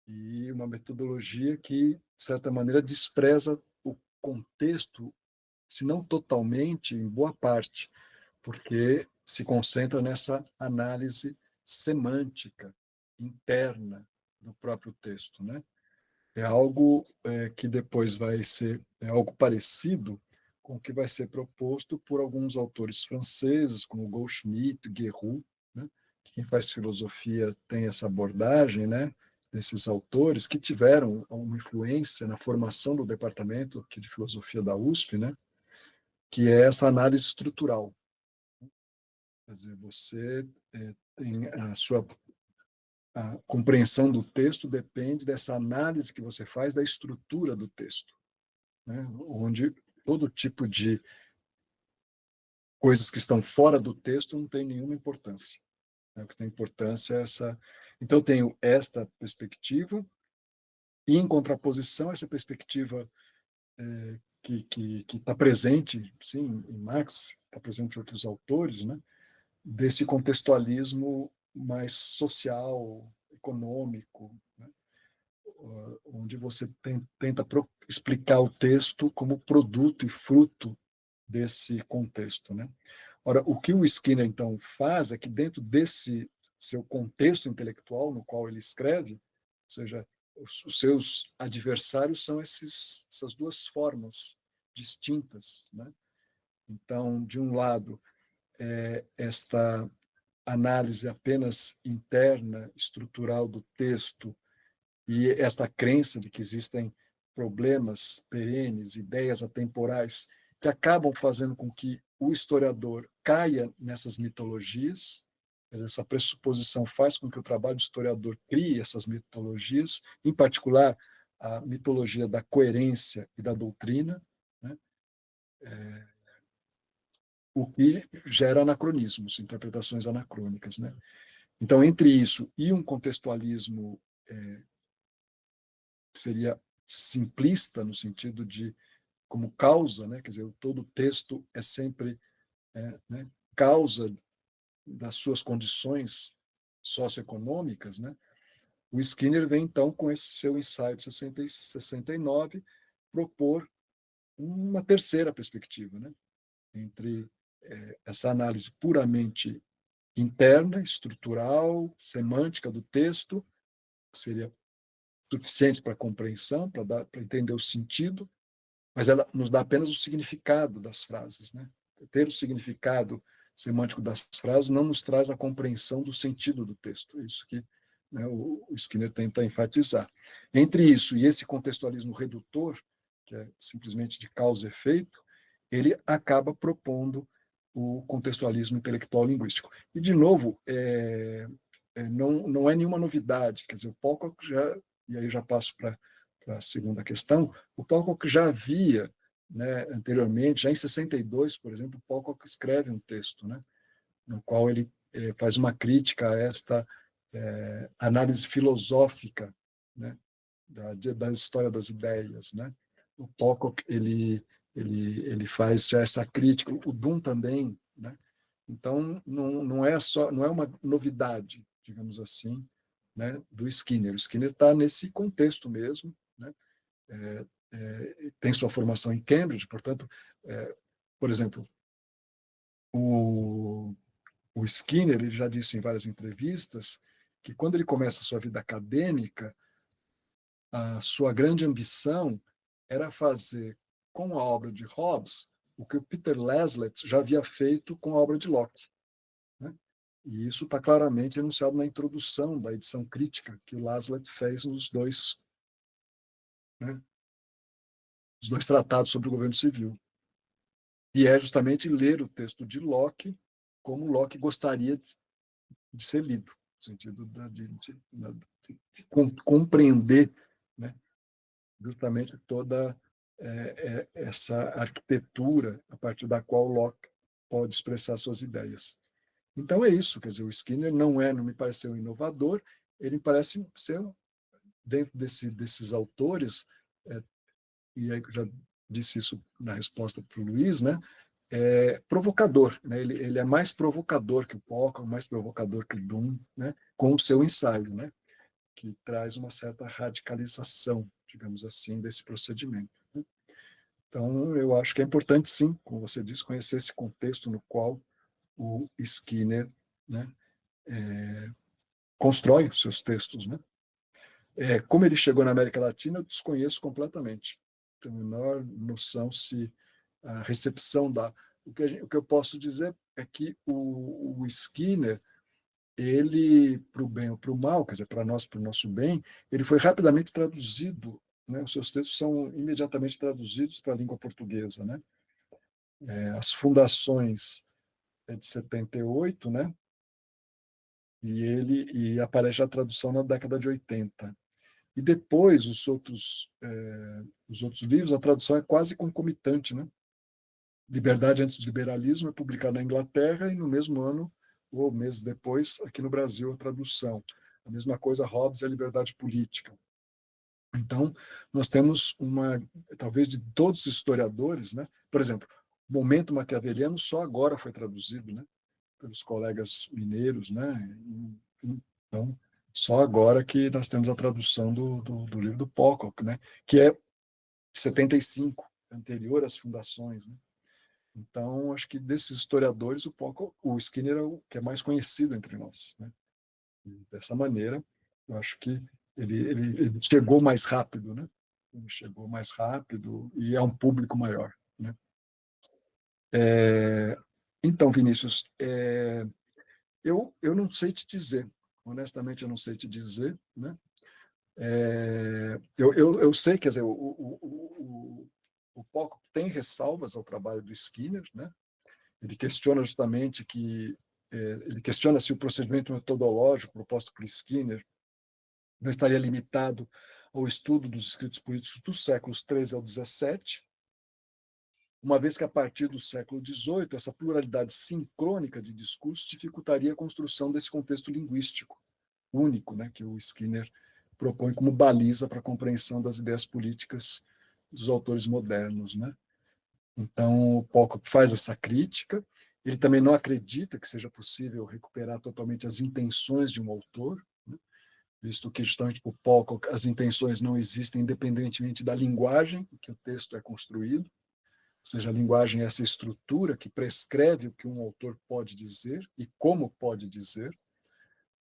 E uma metodologia que, de certa maneira, despreza o contexto, se não totalmente, em boa parte, porque se concentra nessa análise semântica interna do próprio texto, né? É algo que depois vai ser algo parecido com o que vai ser proposto por alguns autores franceses, como Goldschmidt, Guéroult, né? Quem faz filosofia tem essa abordagem, né? Desses autores que tiveram uma influência na formação do departamento aqui de filosofia da USP, né? Que é essa análise estrutural. Quer dizer, você tem a compreensão do texto depende dessa análise que você faz da estrutura do texto, né? Onde todo tipo de coisas que estão fora do texto não tem nenhuma importância, né? O que tem importância é essa. Então, eu tenho esta perspectiva, e, em contraposição, essa perspectiva que está presente, sim, em Marx, está presente em outros autores, né? Desse contextualismo mais social, econômico, né? Onde você tenta explicar o texto como produto e fruto desse contexto, né? Ora, o que o Skinner, então, faz é que, dentro desse seu contexto intelectual no qual ele escreve, ou seja, os seus adversários são essas duas formas distintas, né? Então, de um lado, esta análise apenas interna, estrutural do texto, e esta crença de que existem problemas perenes, ideias atemporais, que acabam fazendo com que o historiador caia nessas mitologias. Essa pressuposição faz com que o trabalho do historiador crie essas mitologias, em particular a mitologia da coerência e da doutrina, né? O que gera anacronismos, interpretações anacrônicas, né? Então, entre isso e um contextualismo seria simplista no sentido de como causa, né? Quer dizer, todo texto é sempre né, causa das suas condições socioeconômicas, né? O Skinner vem, então, com esse seu ensaio de 69, propor uma terceira perspectiva, né? Entre essa análise puramente interna, estrutural, semântica do texto, que seria suficiente para a compreensão, para entender o sentido, mas ela nos dá apenas o significado das frases, né? Ter o significado semântico das frases não nos traz a compreensão do sentido do texto. É isso que, né, o Skinner tenta enfatizar. Entre isso e esse contextualismo redutor, que é simplesmente de causa e efeito, ele acaba propondo o contextualismo intelectual linguístico. E, de novo, não é nenhuma novidade. Quer dizer, o Pocock já, e aí já passo para a segunda questão, o Pocock já havia, né, anteriormente, já em 62, por exemplo, o Pocock escreve um texto, né, no qual ele faz uma crítica a esta análise filosófica, né, da história das ideias, né. O Pocock ele faz já essa crítica, o Dunn também, né. Então não é uma novidade, digamos assim, né, do Skinner. O Skinner está nesse contexto mesmo, né. Tem sua formação em Cambridge, portanto, por exemplo, O Skinner, ele já disse em várias entrevistas que quando ele começa a sua vida acadêmica, a sua grande ambição era fazer com a obra de Hobbes o que o Peter Laslett já havia feito com a obra de Locke, né? E isso está claramente enunciado na introdução da edição crítica que o Laslett fez nos dois, né, os dois tratados sobre o governo civil. E é justamente ler o texto de Locke como Locke gostaria de ser lido, no sentido de compreender, né, justamente toda essa arquitetura a partir da qual Locke pode expressar suas ideias. Então é isso, quer dizer, o Skinner não me pareceu um inovador, ele parece ser, dentro desses autores, e aí eu já disse isso na resposta para o Luiz, né, provocador, né? Ele é mais provocador que o Pocock, mais provocador que o Dunn, né, com o seu ensaio, né, que traz uma certa radicalização, digamos assim, desse procedimento, né? Então, eu acho que é importante, sim, como você disse, conhecer esse contexto no qual o Skinner, né, constrói os seus textos, né? Como ele chegou na América Latina, eu desconheço completamente. Não tenho a menor noção se a recepção da... O que eu posso dizer é que o Skinner, ele, para o bem ou para o mal, quer dizer, para nós, para o nosso bem, ele foi rapidamente traduzido, né? Os seus textos são imediatamente traduzidos para a língua portuguesa, né? As fundações de 78, né? E aparece a tradução na década de 80. E depois, os outros livros, a tradução é quase concomitante, né? Liberdade antes do Liberalismo é publicado na Inglaterra e no mesmo ano, ou meses depois, aqui no Brasil, a tradução. A mesma coisa, Hobbes e a Liberdade Política. Então, nós temos talvez de todos os historiadores, né? Por exemplo, o Momento Maquiaveliano só agora foi traduzido, né, pelos colegas mineiros, né? Então, só agora que nós temos a tradução do livro do Pocock, né, que é 75, anterior às fundações, né? Então, acho que desses historiadores, o Skinner é o que é mais conhecido entre nós, né? E dessa maneira, eu acho que ele chegou mais rápido, né? Ele chegou mais rápido e é um público maior, né? Então, Vinícius, eu não sei te dizer, honestamente, eu não sei te dizer, né? Eu sei, quer dizer, o Pocock tem ressalvas ao trabalho do Skinner, né? Ele questiona justamente ele questiona se o procedimento metodológico proposto por Skinner não estaria limitado ao estudo dos escritos políticos dos séculos XIII ao XVII, uma vez que a partir do século XVIII essa pluralidade sincrônica de discursos dificultaria a construção desse contexto linguístico único, né, que o Skinner propõe como baliza para a compreensão das ideias políticas dos autores modernos, né? Então, o Pocock faz essa crítica. Ele também não acredita que seja possível recuperar totalmente as intenções de um autor, né? Visto que, justamente por Pocock, as intenções não existem independentemente da linguagem em que o texto é construído, ou seja, a linguagem é essa estrutura que prescreve o que um autor pode dizer e como pode dizer.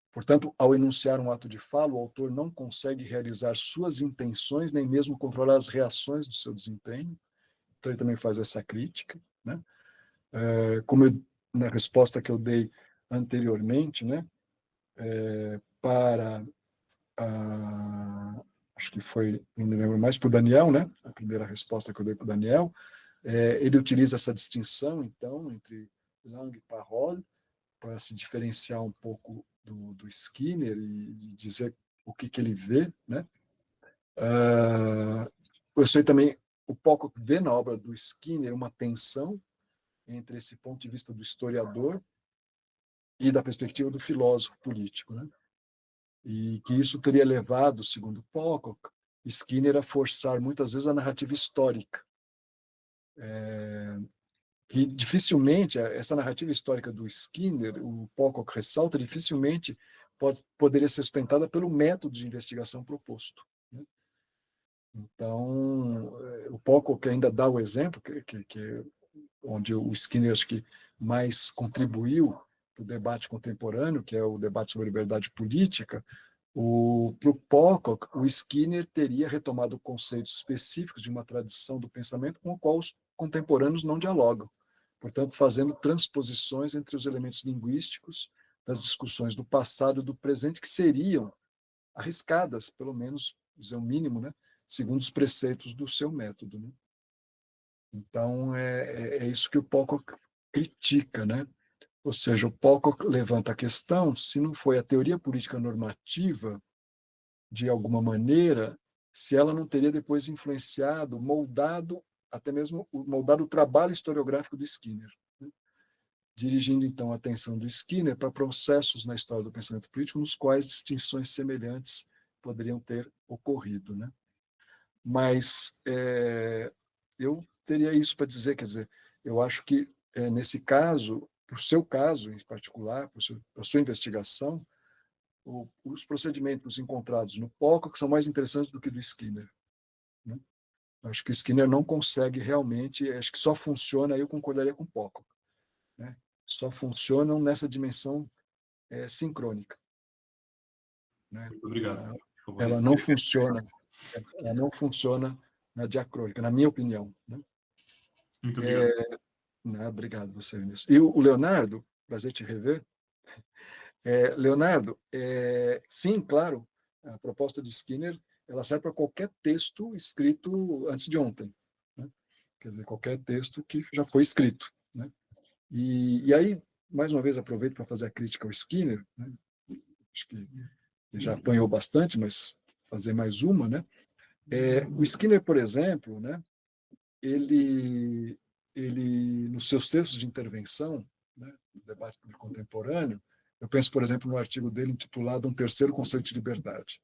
Portanto, ao enunciar um ato de fala, o autor não consegue realizar suas intenções, nem mesmo controlar as reações do seu desempenho. Então, ele também faz essa crítica, né? Na resposta que eu dei anteriormente, né? Para acho que foi, não me lembro mais, para o Daniel, né? A primeira resposta que eu dei para o Daniel, ele utiliza essa distinção, então, entre langue e parole, para se diferenciar um pouco do Skinner e dizer o que ele vê, né? Eu sei também, o Pocock vê na obra do Skinner uma tensão entre esse ponto de vista do historiador e da perspectiva do filósofo político, né? E que isso teria levado, segundo Pocock, Skinner a forçar muitas vezes a narrativa histórica, que dificilmente, essa narrativa histórica do Skinner, o Pocock ressalta, dificilmente poderia ser sustentada pelo método de investigação proposto, né? Então, o Pocock ainda dá o exemplo, onde o Skinner acho que mais contribuiu o debate contemporâneo, que é o debate sobre liberdade política, para o Pocock, o Skinner teria retomado conceitos específicos de uma tradição do pensamento com o qual os contemporâneos não dialogam, portanto, fazendo transposições entre os elementos linguísticos das discussões do passado e do presente, que seriam arriscadas, pelo menos, dizer o mínimo, né, segundo os preceitos do seu método. Né? Então, é isso que o Pocock critica, né? Ou seja, o Pocock levanta a questão se não foi a teoria política normativa, de alguma maneira, se ela não teria depois influenciado, moldado, até mesmo moldado o trabalho historiográfico do Skinner, né? Dirigindo, então, a atenção do Skinner para processos na história do pensamento político nos quais distinções semelhantes poderiam ter ocorrido. Né? Mas eu teria isso para dizer, quer dizer, eu acho que, nesse caso, para o seu caso em particular, para a sua investigação, os procedimentos encontrados no Pocock são mais interessantes do que do Skinner. Né? Acho que o Skinner não consegue realmente, acho que só funciona, aí eu concordaria com o Pocock, né? Só funcionam nessa dimensão sincrônica. Né? Muito obrigado. Ela não funciona na diacrônica, na minha opinião. Né? Muito obrigado. Obrigado, você, Vinícius. E o Leonardo, prazer te rever. Leonardo, sim, claro, a proposta de Skinner ela serve para qualquer texto escrito antes de ontem. Né? Quer dizer, qualquer texto que já foi escrito. Né? E aí, mais uma vez, aproveito para fazer a crítica ao Skinner. Né? Acho que já apanhou bastante, mas fazer mais uma. Né? O Skinner, por exemplo, né? ele, nos seus textos de intervenção, né? No debate contemporâneo, eu penso, por exemplo, no artigo dele intitulado Um Terceiro Conceito de Liberdade.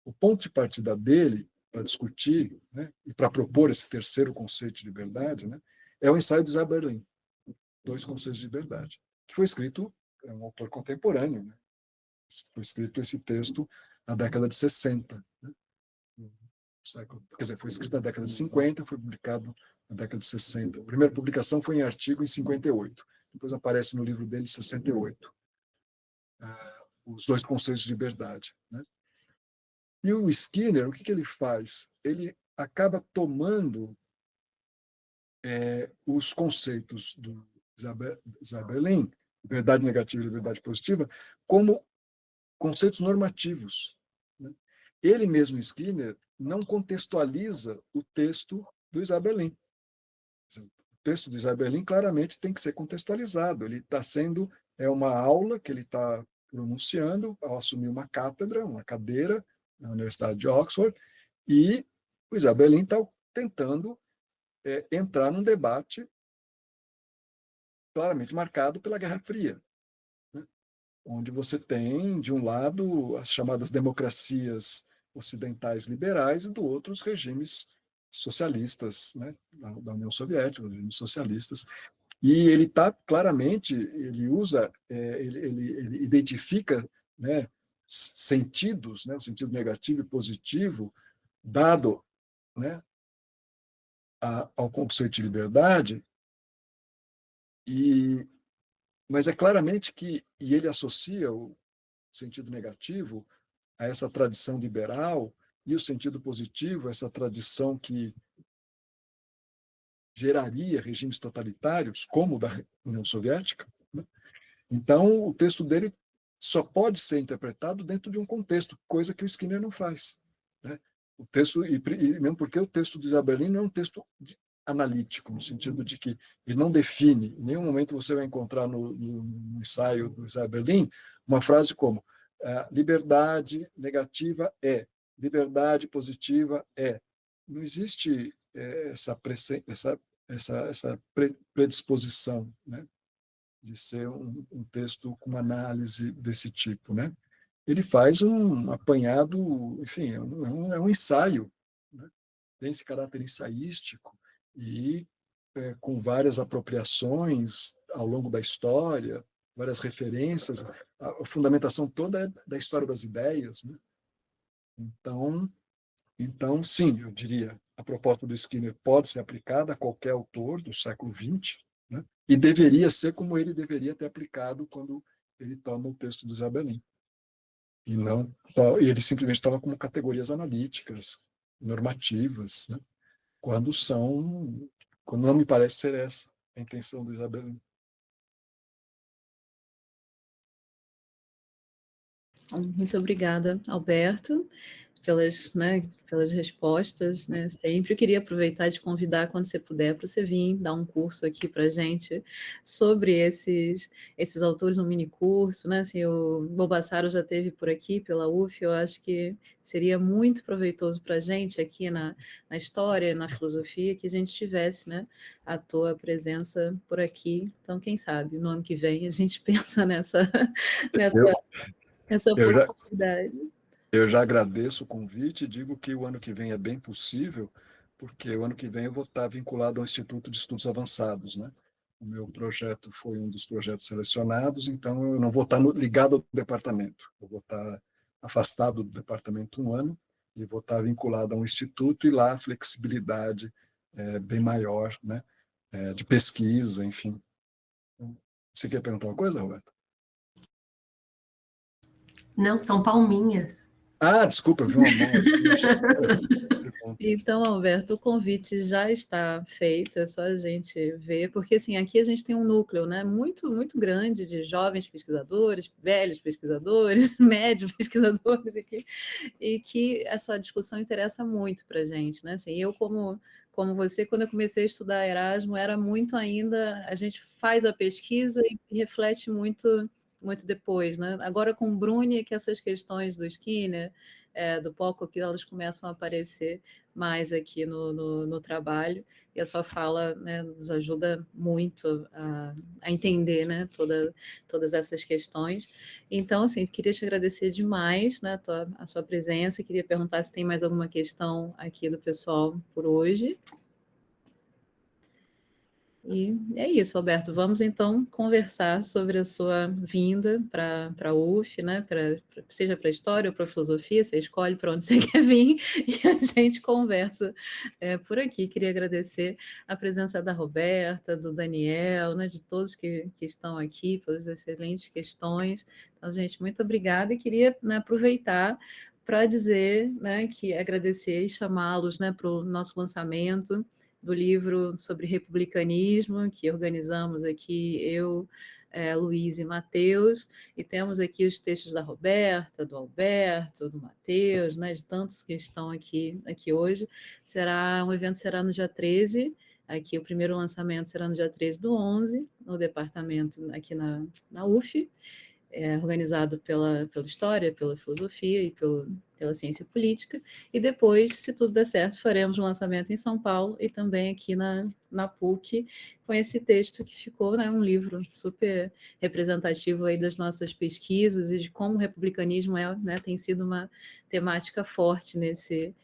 O ponto de partida dele para discutir, né, e para propor esse terceiro conceito de liberdade, né, é o ensaio de Isaiah Berlin, Dois Conceitos de Liberdade, que foi escrito, é um autor contemporâneo, né, foi escrito esse texto na década de 60. Né, quer dizer, foi escrito na década de 50, foi publicado na década de 60. A primeira publicação foi em artigo em 58, depois aparece no livro dele em 68. Os Dois Conceitos de Liberdade. Né? E o Skinner, o que ele faz? Ele acaba tomando os conceitos do Isaiah Berlin, liberdade negativa e liberdade positiva, como conceitos normativos. Né? Ele mesmo, Skinner, não contextualiza o texto do Isaiah Berlin. O texto do Isaiah Berlin claramente tem que ser contextualizado. Ele está sendo uma aula que ele está pronunciando ao assumir uma cátedra, uma cadeira na Universidade de Oxford, e o Isaiah Berlin está tentando entrar num debate claramente marcado pela Guerra Fria, né? Onde você tem, de um lado, as chamadas democracias ocidentais liberais e do outro os regimes socialistas, né? Da União Soviética, os regimes socialistas. E ele está claramente, ele usa, ele identifica, né, sentidos, né, o sentido negativo e positivo, dado, né, ao conceito de liberdade, mas é claramente que, e ele associa o sentido negativo a essa tradição liberal e o sentido positivo a essa tradição que geraria regimes totalitários, como o da União Soviética. Né? Então, o texto dele só pode ser interpretado dentro de um contexto, coisa que o Skinner não faz. Né? O texto, e mesmo porque o texto de Isaiah Berlin não é um texto analítico, no sentido de que ele não define, em nenhum momento você vai encontrar no ensaio do Isaiah Berlin uma frase como liberdade negativa é, liberdade positiva é. Não existe essa predisposição, né, de ser um texto com análise desse tipo, né? Ele faz um apanhado, enfim, é um ensaio, né? Tem esse caráter ensaístico e com várias apropriações ao longo da história, várias referências, a fundamentação toda é da história das ideias, né? Então, sim, eu diria, a proposta do Skinner pode ser aplicada a qualquer autor do século XX, né? E deveria ser como ele deveria ter aplicado quando ele toma o texto do Zé Belim. E não, ele simplesmente toma como categorias analíticas, normativas, né? Quando não me parece ser essa a intenção do Zé Belim. Muito obrigada, Alberto, pelas respostas, né? Sempre eu queria aproveitar e te convidar, quando você puder, para você vir dar um curso aqui para a gente sobre esses autores, um mini curso, né? Assim, o Bobassaro já esteve por aqui, pela UF, eu acho que seria muito proveitoso para a gente aqui na história, na filosofia, que a gente tivesse, né, a tua presença por aqui. Então, quem sabe, no ano que vem a gente pensa nessa possibilidade. Eu já agradeço o convite e digo que o ano que vem é bem possível, porque o ano que vem eu vou estar vinculado ao Instituto de Estudos Avançados, né? O meu projeto foi um dos projetos selecionados, então eu não vou estar ligado ao departamento. Eu vou estar afastado do departamento um ano e vou estar vinculado a um instituto, e lá a flexibilidade é bem maior, né? De pesquisa, enfim. Você quer perguntar uma coisa, Roberto? Não, são palminhas. Ah, desculpa, eu vi uma mão assim. Então, Alberto, o convite já está feito, é só a gente ver, porque assim, aqui a gente tem um núcleo, né, muito, muito grande de jovens pesquisadores, velhos pesquisadores, médios pesquisadores aqui, e que essa discussão interessa muito para a gente, né? Assim, eu, como você, quando eu comecei a estudar Erasmo, era muito ainda, a gente faz a pesquisa e reflete muito depois, né? Agora com o Bruni, que essas questões do Skinner, do Pocock, que elas começam a aparecer mais aqui no trabalho, e a sua fala, né, nos ajuda muito a entender, né, todas essas questões. Então, assim, queria te agradecer demais, né, a sua presença, queria perguntar se tem mais alguma questão aqui do pessoal por hoje. E é isso, Alberto. Vamos então conversar sobre a sua vinda para a UF, né? Seja para a história ou para a filosofia, você escolhe para onde você quer vir e a gente conversa por aqui. Queria agradecer a presença da Roberta, do Daniel, né? De todos que estão aqui, pelas excelentes questões. Então, gente, muito obrigada, e queria, né, aproveitar para dizer, né, que agradecer e chamá-los, né, para o nosso lançamento do livro sobre republicanismo, que organizamos aqui eu, Luiz e Matheus, e temos aqui os textos da Roberta, do Alberto, do Matheus, né, de tantos que estão aqui hoje. O evento será no dia 13, aqui o primeiro lançamento será no dia 13 do 11, no departamento aqui na UF, organizado pela História, pela Filosofia e pela Ciência Política, e depois, se tudo der certo, faremos um lançamento em São Paulo e também aqui na PUC, com esse texto que ficou, né, um livro super representativo aí das nossas pesquisas e de como o republicanismo né, tem sido uma temática forte nesse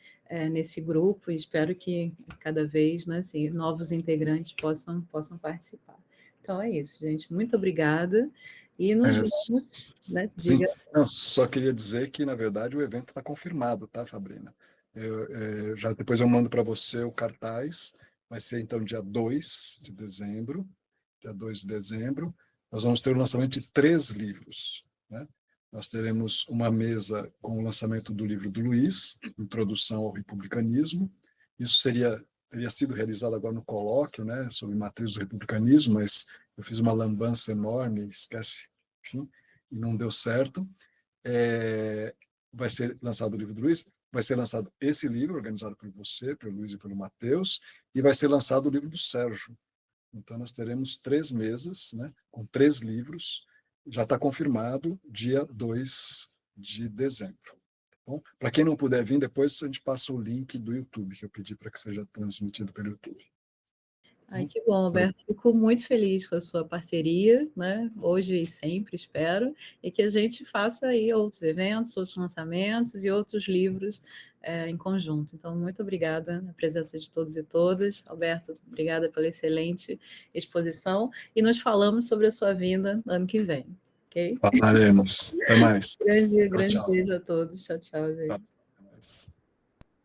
grupo, e espero que cada vez, né, assim, novos integrantes possam participar. Então é isso, gente. Muito obrigada. E nos vemos, né? Diga. Não, só queria dizer que, na verdade, o evento está confirmado, tá, Fabrina? Depois eu mando para você o cartaz, vai ser, então, dia 2 de dezembro. Dia 2 de dezembro, nós vamos ter o lançamento de 3 livros, né? Nós teremos uma mesa com o lançamento do livro do Luiz, Introdução ao Republicanismo. Isso teria sido realizado agora no colóquio, né, sobre matriz do republicanismo, mas eu fiz uma lambança enorme, enfim, e não deu certo. Vai ser lançado o livro do Luiz, vai ser lançado esse livro, organizado por você, pelo Luiz e pelo Matheus, e vai ser lançado o livro do Sérgio. Então, nós teremos 3 mesas, né, com 3 livros, já está confirmado, dia 2 de dezembro. Bom, para quem não puder vir, depois a gente passa o link do YouTube, que eu pedi para que seja transmitido pelo YouTube. Ai, que bom, Alberto. Fico muito feliz com a sua parceria, né? Hoje e sempre, espero, e que a gente faça aí outros eventos, outros lançamentos e outros livros em conjunto. Então, muito obrigada a presença de todos e todas. Alberto, obrigada pela excelente exposição, e nos falamos sobre a sua vinda no ano que vem, ok? Falaremos. Até mais. Grande Tchau. beijo a todos. Tchau, gente.